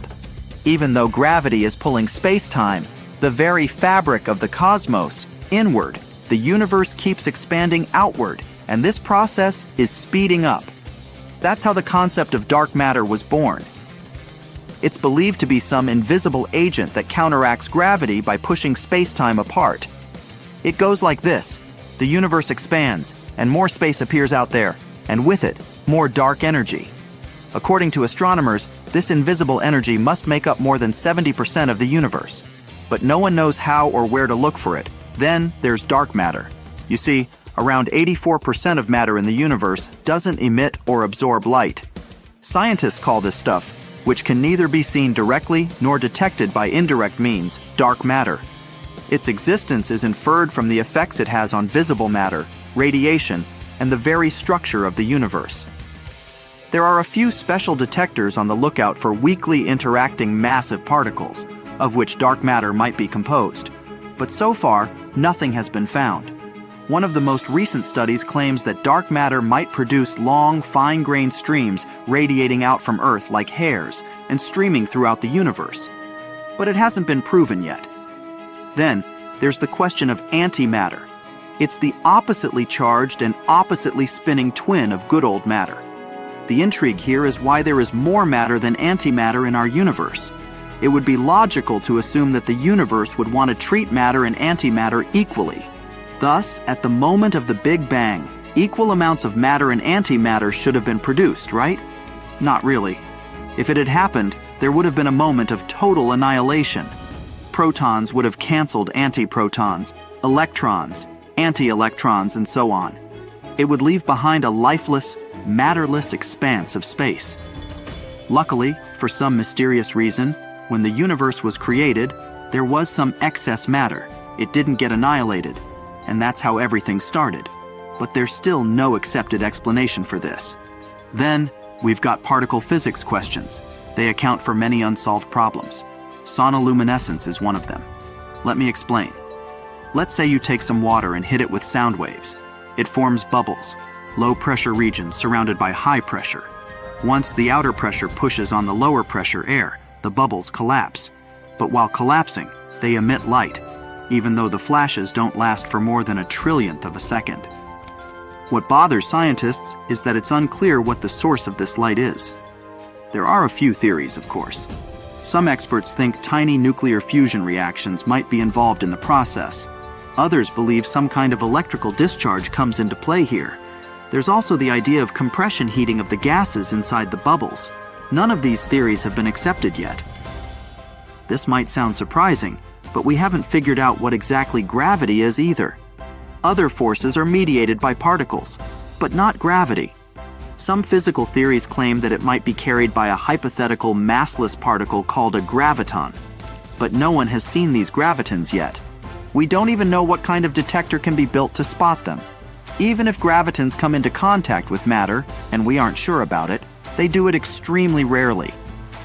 Even though gravity is pulling space-time, the very fabric of the cosmos, inward, the universe keeps expanding outward, and this process is speeding up. That's how the concept of dark matter was born. It's believed to be some invisible agent that counteracts gravity by pushing space-time apart. It goes like this. The universe expands, and more space appears out there, and with it, more dark energy. According to astronomers, this invisible energy must make up more than 70% of the universe. But no one knows how or where to look for it. Then there's dark matter. You see, around 84% of matter in the universe doesn't emit or absorb light. Scientists call this stuff, which can neither be seen directly nor detected by indirect means, dark matter. Its existence is inferred from the effects it has on visible matter, radiation, and the very structure of the universe. There are a few special detectors on the lookout for weakly interacting massive particles, of which dark matter might be composed. But so far, nothing has been found. One of the most recent studies claims that dark matter might produce long, fine-grained streams radiating out from Earth like hairs and streaming throughout the universe. But it hasn't been proven yet. Then, there's the question of antimatter. It's the oppositely charged and oppositely spinning twin of good old matter. The intrigue here is why there is more matter than antimatter in our universe. It would be logical to assume that the universe would want to treat matter and antimatter equally. Thus, at the moment of the Big Bang, equal amounts of matter and antimatter should have been produced, right? Not really. If it had happened, there would have been a moment of total annihilation. Protons would have canceled antiprotons, electrons, anti-electrons, and so on. It would leave behind a lifeless, matterless expanse of space. Luckily, for some mysterious reason, when the universe was created, there was some excess matter. It didn't get annihilated, and that's how everything started. But there's still no accepted explanation for this. Then, we've got particle physics questions. They account for many unsolved problems. Sonoluminescence is one of them. Let me explain. Let's say you take some water and hit it with sound waves. It forms bubbles, low-pressure regions surrounded by high pressure. Once the outer pressure pushes on the lower pressure air, the bubbles collapse. But while collapsing, they emit light, even though the flashes don't last for more than 1/1,000,000th of a second. What bothers scientists is that it's unclear what the source of this light is. There are a few theories, of course. Some experts think tiny nuclear fusion reactions might be involved in the process. Others believe some kind of electrical discharge comes into play here. There's also the idea of compression heating of the gases inside the bubbles. None of these theories have been accepted yet. This might sound surprising, but we haven't figured out what exactly gravity is either. Other forces are mediated by particles, but not gravity. Some physical theories claim that it might be carried by a hypothetical massless particle called a graviton, but no one has seen these gravitons yet. We don't even know what kind of detector can be built to spot them. Even if gravitons come into contact with matter, and we aren't sure about it, they do it extremely rarely.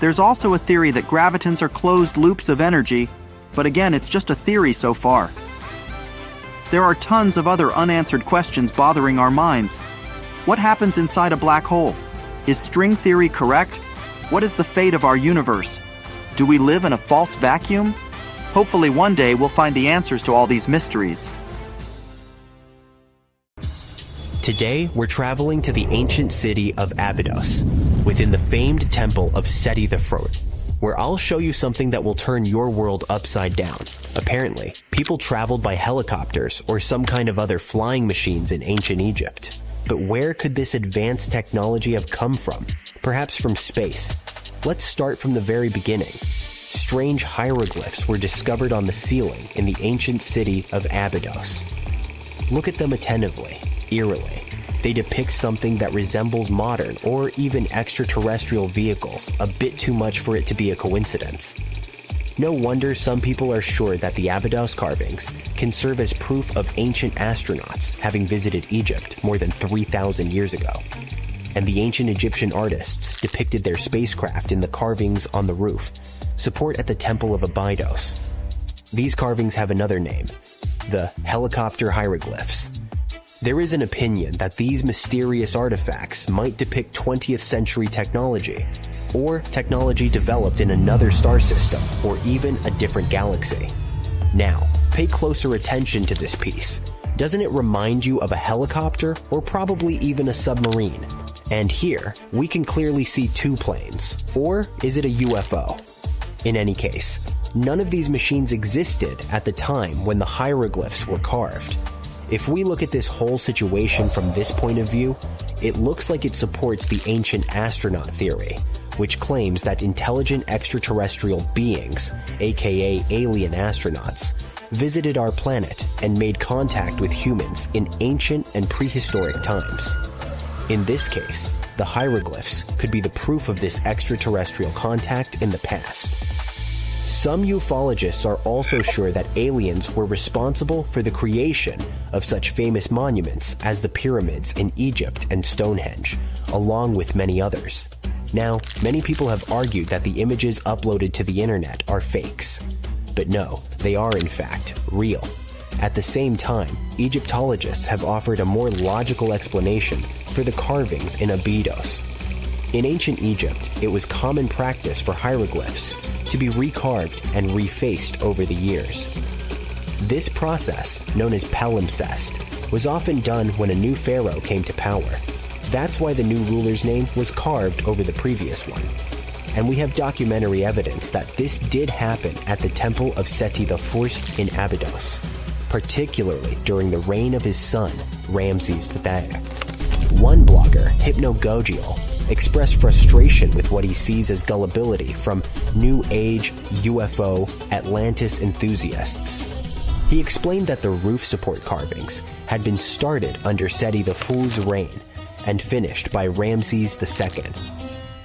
There's also a theory that gravitons are closed loops of energy, but again, it's just a theory so far. There are tons of other unanswered questions bothering our minds. What happens inside a black hole? Is string theory correct? What is the fate of our universe? Do we live in a false vacuum? Hopefully one day we'll find the answers to all these mysteries. Today, we're traveling to the ancient city of Abydos, within the famed temple of Seti the Fourth, where I'll show you something that will turn your world upside down. Apparently, people traveled by helicopters or some kind of other flying machines in ancient Egypt. But where could this advanced technology have come from? Perhaps from space. Let's start from the very beginning. Strange hieroglyphs were discovered on the ceiling in the ancient city of Abydos. Look at them attentively, eerily. They depict something that resembles modern or even extraterrestrial vehicles, a bit too much for it to be a coincidence. No wonder some people are sure that the Abydos carvings can serve as proof of ancient astronauts having visited Egypt more than 3,000 years ago. And the ancient Egyptian artists depicted their spacecraft in the carvings on the roof, support at the Temple of Abydos. These carvings have another name, the helicopter hieroglyphs. There is an opinion that these mysterious artifacts might depict 20th century technology, or technology developed in another star system, or even a different galaxy. Now, pay closer attention to this piece. Doesn't it remind you of a helicopter, or probably even a submarine? And here, we can clearly see two planes. Or is it a UFO? In any case, none of these machines existed at the time when the hieroglyphs were carved. If we look at this whole situation from this point of view, it looks like it supports the ancient astronaut theory, which claims that intelligent extraterrestrial beings, aka alien astronauts, visited our planet and made contact with humans in ancient and prehistoric times. In this case, the hieroglyphs could be the proof of this extraterrestrial contact in the past. Some ufologists are also sure that aliens were responsible for the creation of such famous monuments as the pyramids in Egypt and Stonehenge, along with many others. Now, many people have argued that the images uploaded to the internet are fakes. But no, they are in fact real. At the same time, Egyptologists have offered a more logical explanation for the carvings in Abydos. In ancient Egypt, it was common practice for hieroglyphs to be recarved and refaced over the years. This process, known as palimpsest, was often done when a new pharaoh came to power. That's why the new ruler's name was carved over the previous one. And we have documentary evidence that this did happen at the Temple of Seti the Fourth in Abydos, particularly during the reign of his son, Ramses III. One blogger, Hypnogogial, expressed frustration with what he sees as gullibility from New Age, UFO, Atlantis enthusiasts. He explained that the roof support carvings had been started under Seti the Fool's reign and finished by Ramses II.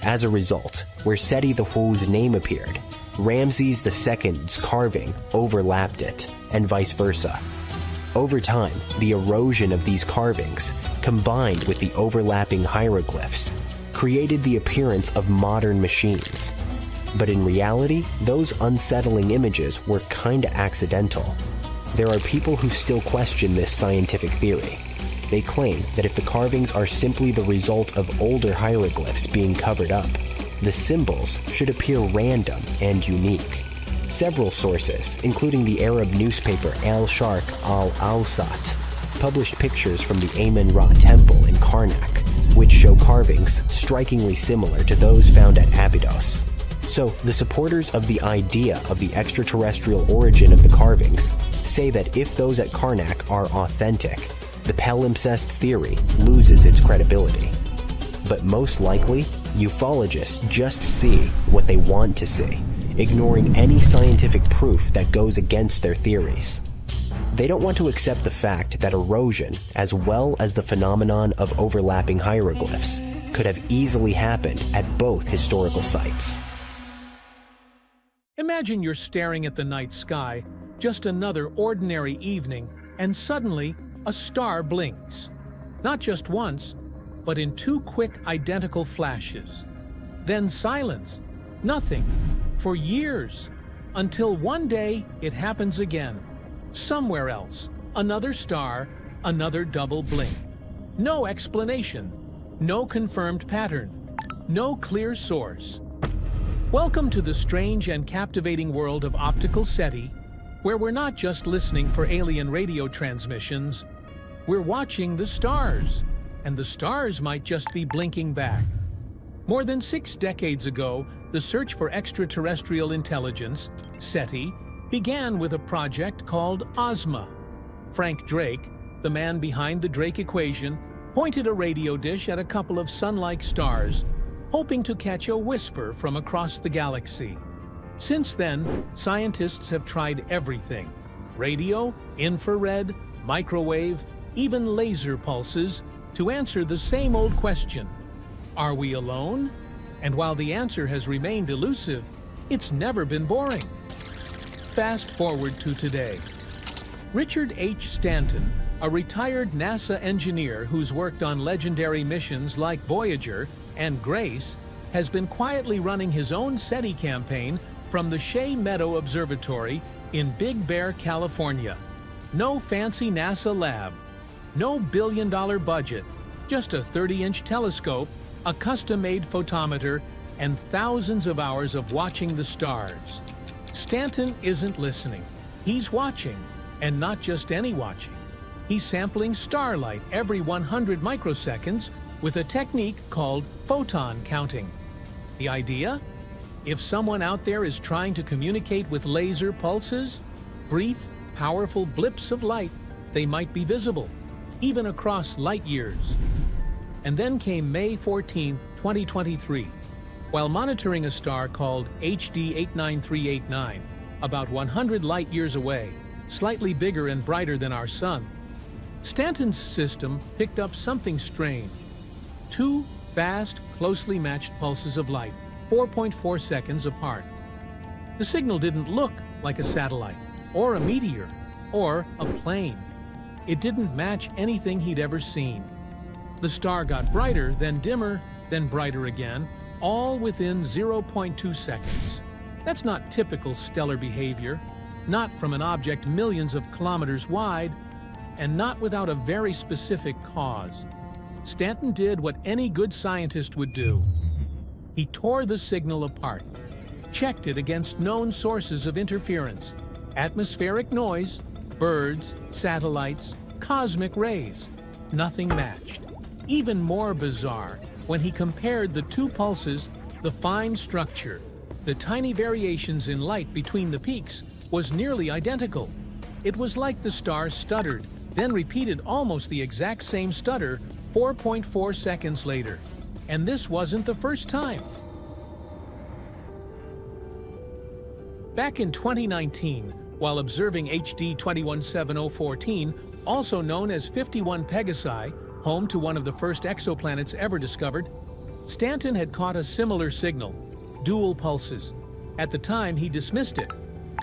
As a result, where Seti the Fool's name appeared, Ramses II's carving overlapped it, and vice versa. Over time, the erosion of these carvings, combined with the overlapping hieroglyphs, created the appearance of modern machines. But in reality, those unsettling images were kinda accidental. There are people who still question this scientific theory. They claim that if the carvings are simply the result of older hieroglyphs being covered up, the symbols should appear random and unique. Several sources, including the Arab newspaper Al-Sharq al-Awsat, published pictures from the Amun-Ra temple in Karnak, which show carvings strikingly similar to those found at Abydos. So, the supporters of the idea of the extraterrestrial origin of the carvings say that if those at Karnak are authentic, the palimpsest theory loses its credibility. But most likely, ufologists just see what they want to see, ignoring any scientific proof that goes against their theories. They don't want to accept the fact that erosion, as well as the phenomenon of overlapping hieroglyphs, could have easily happened at both historical sites. Imagine you're staring at the night sky, just another ordinary evening, and suddenly a star blinks. Not just once, but in two quick identical flashes. Then silence. Nothing. For years. Until one day it happens again. Somewhere else. Another star, another double blink. No explanation. No confirmed pattern. No clear source. Welcome to the strange and captivating world of optical SETI, where we're not just listening for alien radio transmissions, we're watching the stars, and the stars might just be blinking back. More than 6 decades ago, the search for extraterrestrial intelligence, SETI, began with a project called OSMA. Frank Drake, the man behind the Drake equation, pointed a radio dish at a couple of sun-like stars, hoping to catch a whisper from across the galaxy. Since then, scientists have tried everything: radio, infrared, microwave, even laser pulses, to answer the same old question: are we alone? And while the answer has remained elusive, it's never been boring. Fast forward to today. Richard H. Stanton, a retired NASA engineer who's worked on legendary missions like Voyager and Grace, has been quietly running his own SETI campaign from the Shea Meadow Observatory in Big Bear, California. No fancy NASA lab, no billion-dollar budget, just a 30-inch telescope, a custom-made photometer, and thousands of hours of watching the stars. Stanton isn't listening. He's watching, and not just any watching. He's sampling starlight every 100 microseconds with a technique called photon counting. The idea? If someone out there is trying to communicate with laser pulses, brief, powerful blips of light, they might be visible, even across light years. And then came May 14, 2023. While monitoring a star called HD 89389, about 100 light years away, slightly bigger and brighter than our sun, Stanton's system picked up something strange. 2 fast, closely matched pulses of light, 4.4 seconds apart. The signal didn't look like a satellite, or a meteor, or a plane. It didn't match anything he'd ever seen. The star got brighter, then dimmer, then brighter again, all within 0.2 seconds. That's not typical stellar behavior, not from an object millions of kilometers wide, and not without a very specific cause. Stanton did what any good scientist would do. He tore the signal apart, checked it against known sources of interference, atmospheric noise, birds, satellites, cosmic rays. Nothing matched. Even more bizarre, when he compared the 2 pulses, the fine structure, the tiny variations in light between the peaks, was nearly identical. It was like the stars stuttered, then repeated almost the exact same stutter 4.4 seconds later. And this wasn't the first time. Back in 2019, while observing HD 217014, also known as 51 Pegasi, home to one of the first exoplanets ever discovered, Stanton had caught a similar signal, dual pulses. At the time, he dismissed it,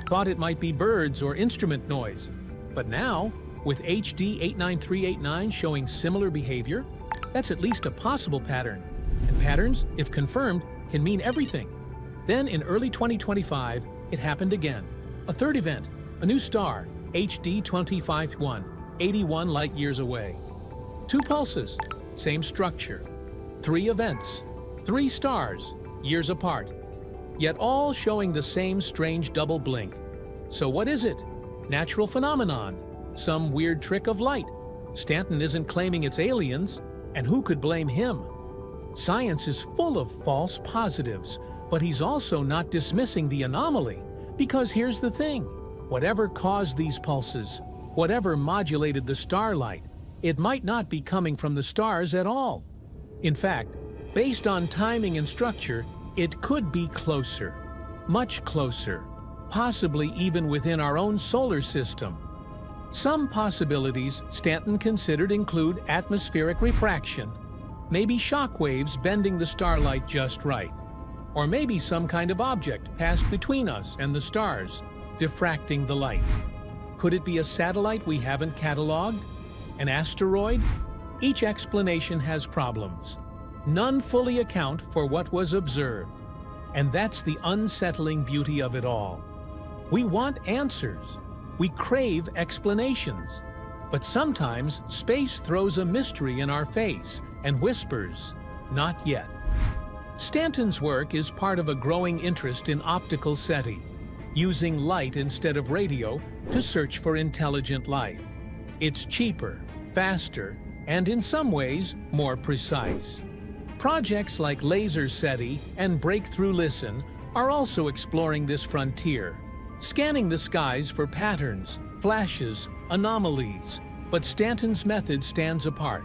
thought it might be birds or instrument noise. But now, with HD 89389 showing similar behavior, that's at least a possible pattern. And patterns, if confirmed, can mean everything. Then in early 2025, it happened again. A third event, a new star, HD 251, 81 light years away. 2 pulses, same structure. 3 events, 3 stars, years apart. Yet all showing the same strange double blink. So what is it? Natural phenomenon? Some weird trick of light? Stanton isn't claiming it's aliens, and who could blame him? Science is full of false positives, But he's also not dismissing the anomaly, because here's the thing. Whatever caused these pulses, whatever modulated the starlight, it might not be coming from the stars at all. In fact, based on timing and structure, it could be closer, much closer, possibly even within our own solar system. Some possibilities Stanton considered include atmospheric refraction, maybe shock waves bending the starlight just right, or maybe some kind of object passed between us and the stars, diffracting the light. Could it be a satellite we haven't cataloged? An asteroid? Each explanation has problems. None fully account for what was observed. And that's the unsettling beauty of it all. We want answers. We crave explanations. But sometimes space throws a mystery in our face and whispers, "Not yet." Stanton's work is part of a growing interest in optical SETI, using light instead of radio to search for intelligent life. It's cheaper, faster, and in some ways, more precise. Projects like Laser SETI and Breakthrough Listen are also exploring this frontier, scanning the skies for patterns, flashes, anomalies. But Stanton's method stands apart.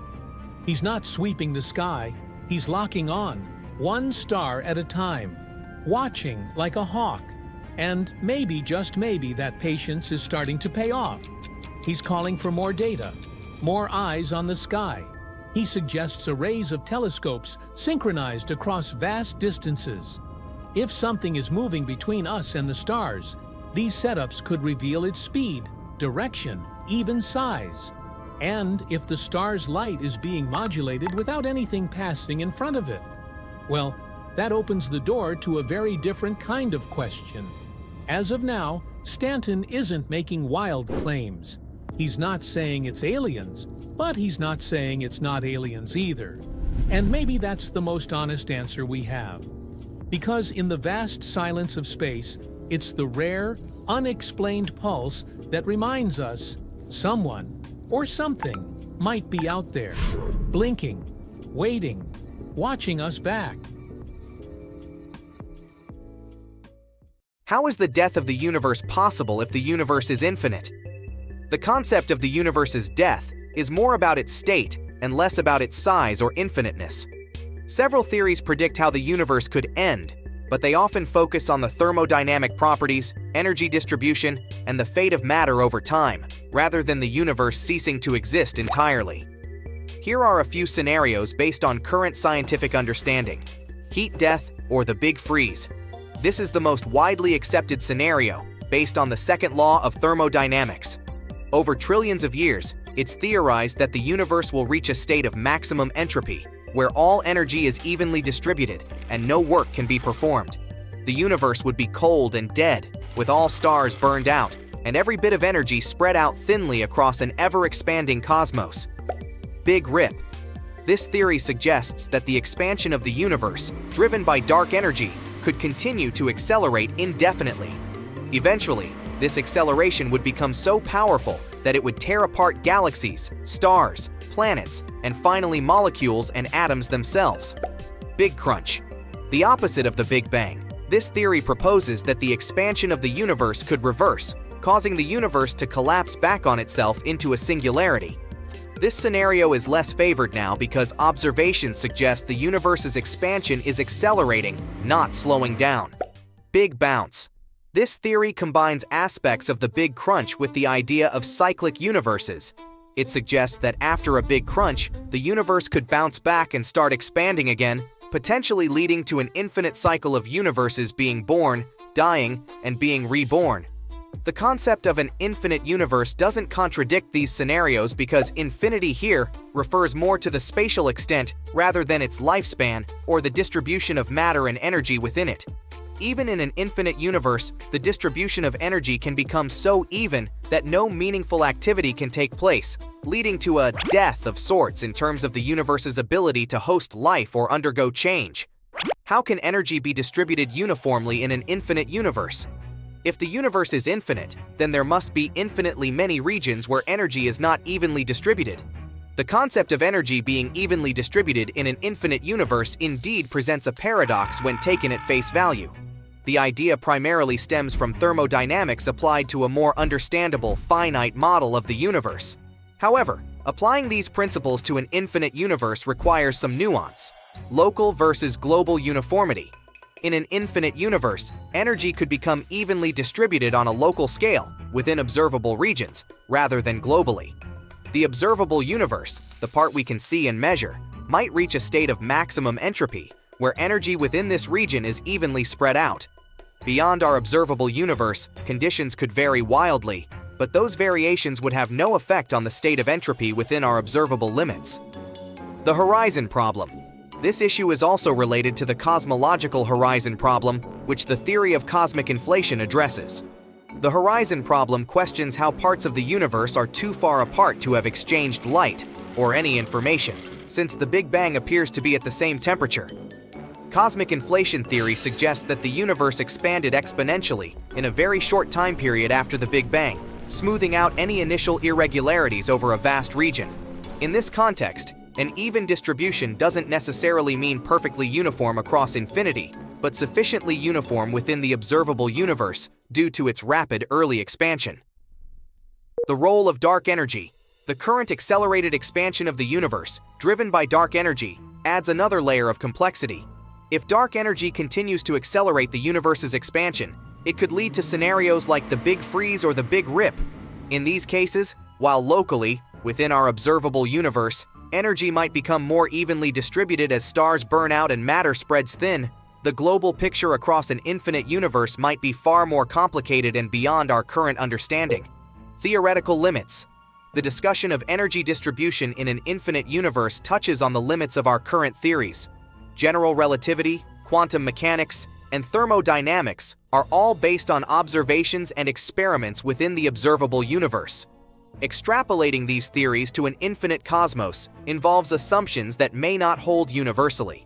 He's not sweeping the sky, he's locking on, one star at a time, watching like a hawk. And maybe, just maybe, that patience is starting to pay off. He's calling for more data, more eyes on the sky. He suggests arrays of telescopes synchronized across vast distances. If something is moving between us and the stars, these setups could reveal its speed, direction, even size. And if the star's light is being modulated without anything passing in front of it, well, that opens the door to a very different kind of question. As of now, Stanton isn't making wild claims. He's not saying it's aliens, but he's not saying it's not aliens either. And maybe that's the most honest answer we have. Because in the vast silence of space, it's the rare, unexplained pulse that reminds us someone or something might be out there, blinking, waiting, watching us back. How is the death of the universe possible if the universe is infinite? The concept of the universe's death is more about its state and less about its size or infiniteness. Several theories predict how the universe could end, but they often focus on the thermodynamic properties, energy distribution, and the fate of matter over time, rather than the universe ceasing to exist entirely. Here are a few scenarios based on current scientific understanding: heat death or the Big Freeze. This is the most widely accepted scenario, based on the second law of thermodynamics. Over trillions of years, it's theorized that the universe will reach a state of maximum entropy, where all energy is evenly distributed and no work can be performed. The universe would be cold and dead, with all stars burned out, and every bit of energy spread out thinly across an ever-expanding cosmos. Big Rip. This theory suggests that the expansion of the universe, driven by dark energy, could continue to accelerate indefinitely. Eventually, this acceleration would become so powerful that it would tear apart galaxies, stars, planets, and finally molecules and atoms themselves. Big Crunch. The opposite of the Big Bang, this theory proposes that the expansion of the universe could reverse, causing the universe to collapse back on itself into a singularity. This scenario is less favored now because observations suggest the universe's expansion is accelerating, not slowing down. Big Bounce. This theory combines aspects of the Big Crunch with the idea of cyclic universes. It suggests that after a big crunch, the universe could bounce back and start expanding again, potentially leading to an infinite cycle of universes being born, dying, and being reborn. The concept of an infinite universe doesn't contradict these scenarios because infinity here refers more to the spatial extent rather than its lifespan or the distribution of matter and energy within it. Even in an infinite universe, the distribution of energy can become so even that no meaningful activity can take place, leading to a death of sorts in terms of the universe's ability to host life or undergo change. How can energy be distributed uniformly in an infinite universe? If the universe is infinite, then there must be infinitely many regions where energy is not evenly distributed. The concept of energy being evenly distributed in an infinite universe indeed presents a paradox when taken at face value. The idea primarily stems from thermodynamics applied to a more understandable, finite model of the universe. However, applying these principles to an infinite universe requires some nuance: local versus global uniformity. In an infinite universe, energy could become evenly distributed on a local scale, within observable regions, rather than globally. The observable universe, the part we can see and measure, might reach a state of maximum entropy, where energy within this region is evenly spread out. Beyond our observable universe, conditions could vary wildly, but those variations would have no effect on the state of entropy within our observable limits. The horizon problem. This issue is also related to the cosmological horizon problem, which the theory of cosmic inflation addresses. The horizon problem questions how parts of the universe are too far apart to have exchanged light, or any information, since the Big Bang appears to be at the same temperature. Cosmic inflation theory suggests that the universe expanded exponentially in a very short time period after the Big Bang, smoothing out any initial irregularities over a vast region. In this context, an even distribution doesn't necessarily mean perfectly uniform across infinity, but sufficiently uniform within the observable universe due to its rapid early expansion. The role of dark energy. The current accelerated expansion of the universe, driven by dark energy, adds another layer of complexity. If dark energy continues to accelerate the universe's expansion, it could lead to scenarios like the Big Freeze or the Big Rip. In these cases, while locally, within our observable universe, energy might become more evenly distributed as stars burn out and matter spreads thin, the global picture across an infinite universe might be far more complicated and beyond our current understanding. Theoretical limits. The discussion of energy distribution in an infinite universe touches on the limits of our current theories. General relativity, quantum mechanics, and thermodynamics are all based on observations and experiments within the observable universe. Extrapolating these theories to an infinite cosmos involves assumptions that may not hold universally.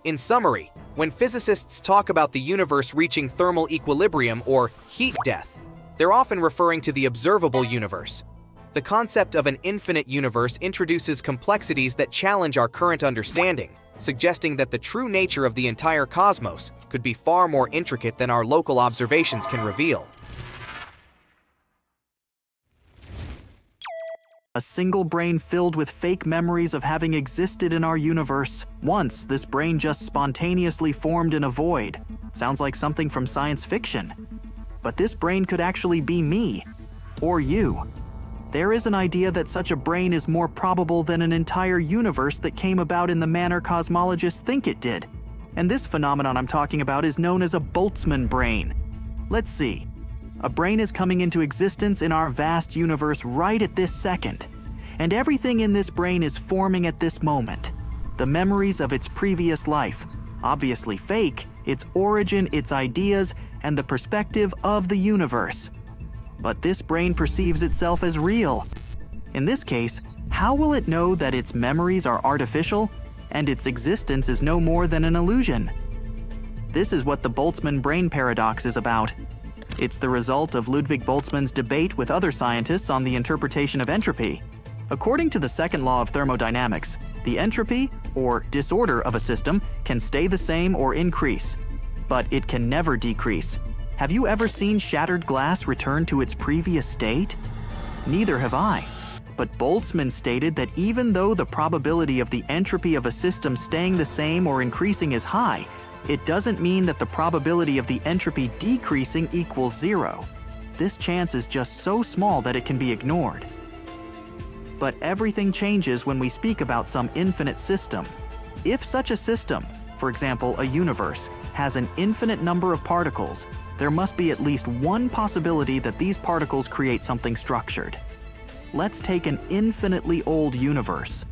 In summary, when physicists talk about the universe reaching thermal equilibrium or heat death, they're often referring to the observable universe. The concept of an infinite universe introduces complexities that challenge our current understanding, suggesting that the true nature of the entire cosmos could be far more intricate than our local observations can reveal. A single brain filled with fake memories of having existed in our universe. Once, this brain just spontaneously formed in a void. Sounds like something from science fiction. But this brain could actually be me, or you. There is an idea that such a brain is more probable than an entire universe that came about in the manner cosmologists think it did. And this phenomenon I'm talking about is known as a Boltzmann brain. Let's see. A brain is coming into existence in our vast universe right at this second. And everything in this brain is forming at this moment. The memories of its previous life, obviously fake, its origin, its ideas, and the perspective of the universe. But this brain perceives itself as real. In this case, how will it know that its memories are artificial and its existence is no more than an illusion? This is what the Boltzmann brain paradox is about. It's the result of Ludwig Boltzmann's debate with other scientists on the interpretation of entropy. According to the second law of thermodynamics, the entropy, or disorder of a system, can stay the same or increase, but it can never decrease. Have you ever seen shattered glass return to its previous state? Neither have I. But Boltzmann stated that even though the probability of the entropy of a system staying the same or increasing is high, it doesn't mean that the probability of the entropy decreasing equals zero. This chance is just so small that it can be ignored. But everything changes when we speak about some infinite system. If such a system, for example a universe, has an infinite number of particles, there must be at least one possibility that these particles create something structured. Let's take an infinitely old universe.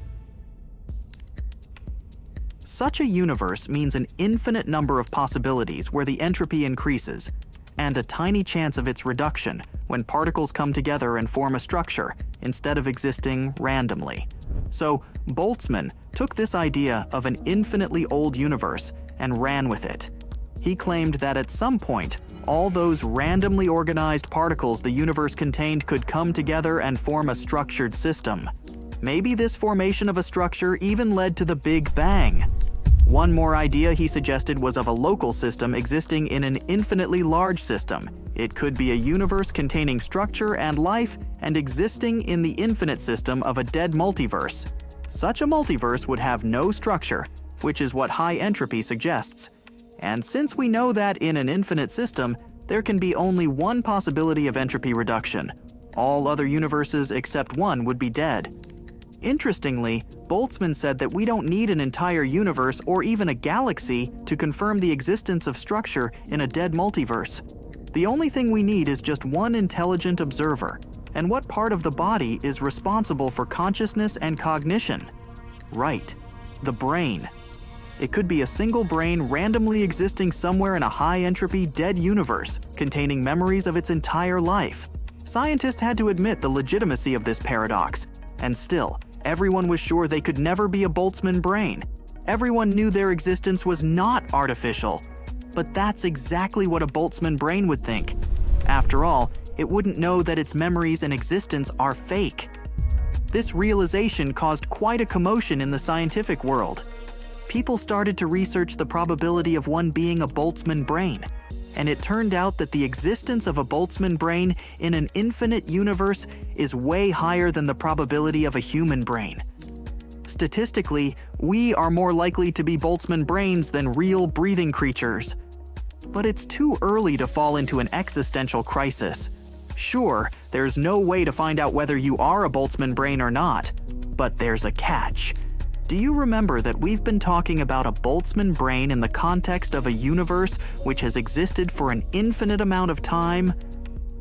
Such a universe means an infinite number of possibilities where the entropy increases, and a tiny chance of its reduction when particles come together and form a structure instead of existing randomly. So Boltzmann took this idea of an infinitely old universe and ran with it. He claimed that at some point, all those randomly organized particles the universe contained could come together and form a structured system. Maybe this formation of a structure even led to the Big Bang. One more idea he suggested was of a local system existing in an infinitely large system. It could be a universe containing structure and life and existing in the infinite system of a dead multiverse. Such a multiverse would have no structure, which is what high entropy suggests. And since we know that in an infinite system, there can be only one possibility of entropy reduction. All other universes except one would be dead. Interestingly, Boltzmann said that we don't need an entire universe or even a galaxy to confirm the existence of structure in a dead multiverse. The only thing we need is just one intelligent observer. And what part of the body is responsible for consciousness and cognition? Right, the brain. It could be a single brain randomly existing somewhere in a high-entropy dead universe, containing memories of its entire life. Scientists had to admit the legitimacy of this paradox, and still, everyone was sure they could never be a Boltzmann brain. Everyone knew their existence was not artificial. But that's exactly what a Boltzmann brain would think. After all, it wouldn't know that its memories and existence are fake. This realization caused quite a commotion in the scientific world. People started to research the probability of one being a Boltzmann brain, and it turned out that the existence of a Boltzmann brain in an infinite universe is way higher than the probability of a human brain. Statistically, we are more likely to be Boltzmann brains than real breathing creatures. But it's too early to fall into an existential crisis. Sure, there's no way to find out whether you are a Boltzmann brain or not, but there's a catch. Do you remember that we've been talking about a Boltzmann brain in the context of a universe which has existed for an infinite amount of time?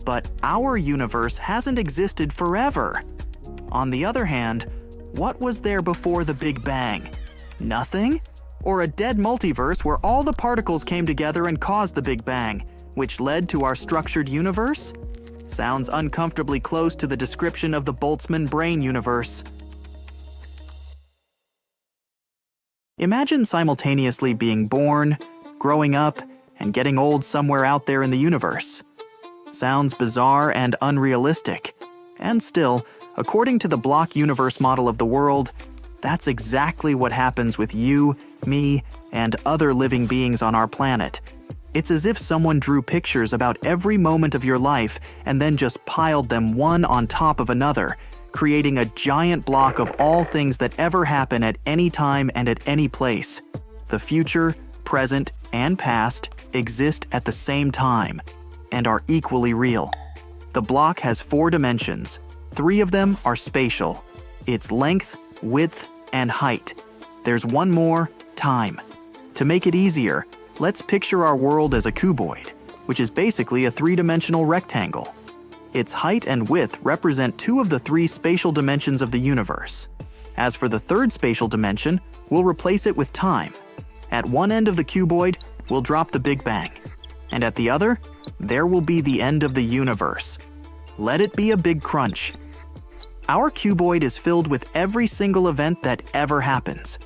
But our universe hasn't existed forever. On the other hand, what was there before the Big Bang? Nothing? Or a dead multiverse where all the particles came together and caused the Big Bang, which led to our structured universe? Sounds uncomfortably close to the description of the Boltzmann brain universe. Imagine simultaneously being born, growing up, and getting old somewhere out there in the universe. Sounds bizarre and unrealistic. And still, according to the block universe model of the world, that's exactly what happens with you, me, and other living beings on our planet. It's as if someone drew pictures about every moment of your life and then just piled them one on top of another, creating a giant block of all things that ever happen at any time and at any place. The future, present, and past exist at the same time and are equally real. The block has 4 dimensions. 3 of them are spatial. It's length, width, and height. There's one more, time. To make it easier, let's picture our world as a cuboid, which is basically a 3-dimensional rectangle. Its height and width represent 2 of the 3 spatial dimensions of the universe. As for the 3rd spatial dimension, we'll replace it with time. At one end of the cuboid, we'll drop the Big Bang. And at the other, there will be the end of the universe. Let it be a big crunch. Our cuboid is filled with every single event that ever happens.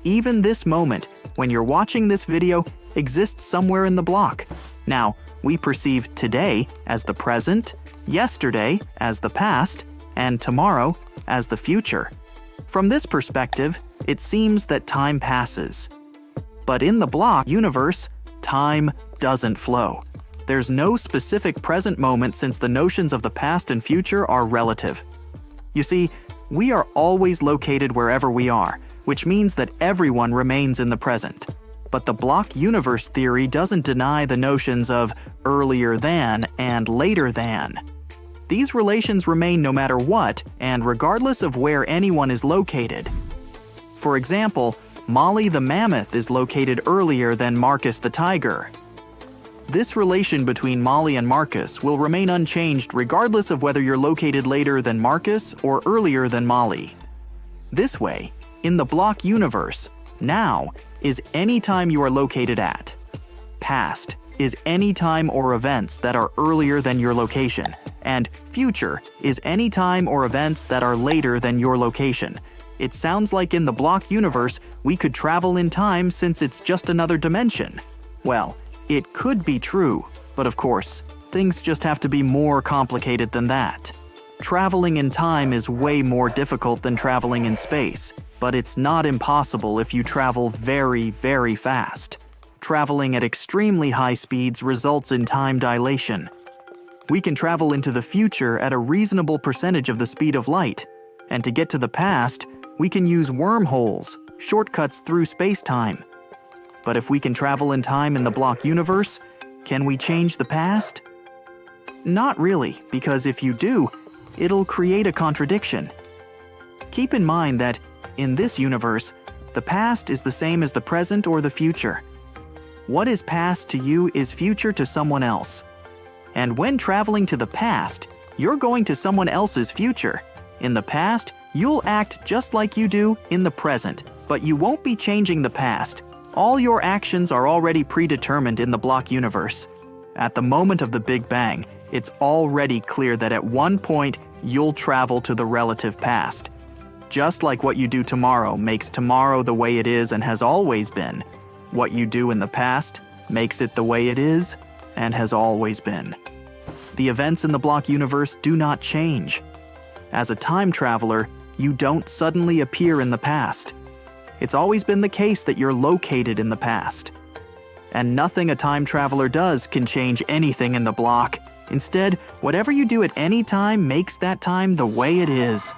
Even this moment, when you're watching this video, exists somewhere in the block. Now, we perceive today as the present, yesterday as the past, and tomorrow as the future. From this perspective, it seems that time passes. But in the block universe, time doesn't flow. There's no specific present moment since the notions of the past and future are relative. You see, we are always located wherever we are, which means that everyone remains in the present. But the block universe theory doesn't deny the notions of earlier than and later than. These relations remain no matter what, and regardless of where anyone is located. For example, Molly the mammoth is located earlier than Marcus the tiger. This relation between Molly and Marcus will remain unchanged regardless of whether you're located later than Marcus or earlier than Molly. This way, in the block universe, now is any time you are located at. Past is any time or events that are earlier than your location, and future is any time or events that are later than your location. It sounds like in the block universe, we could travel in time since it's just another dimension. Well, it could be true, but of course, things just have to be more complicated than that. Traveling in time is way more difficult than traveling in space, but it's not impossible if you travel very, very fast. Traveling at extremely high speeds results in time dilation. We can travel into the future at a reasonable percentage of the speed of light, and to get to the past, we can use wormholes, shortcuts through space-time. But if we can travel in time in the block universe, can we change the past? Not really, because if you do, it'll create a contradiction. Keep in mind that, in this universe, the past is the same as the present or the future. What is past to you is future to someone else. And when traveling to the past, you're going to someone else's future. In the past, you'll act just like you do in the present, but you won't be changing the past. All your actions are already predetermined in the block universe. At the moment of the Big Bang, it's already clear that at one point, you'll travel to the relative past. Just like what you do tomorrow makes tomorrow the way it is and has always been, what you do in the past makes it the way it is and has always been. The events in the block universe do not change. As a time traveler, you don't suddenly appear in the past. It's always been the case that you're located in the past. And nothing a time traveler does can change anything in the block. Instead, whatever you do at any time makes that time the way it is.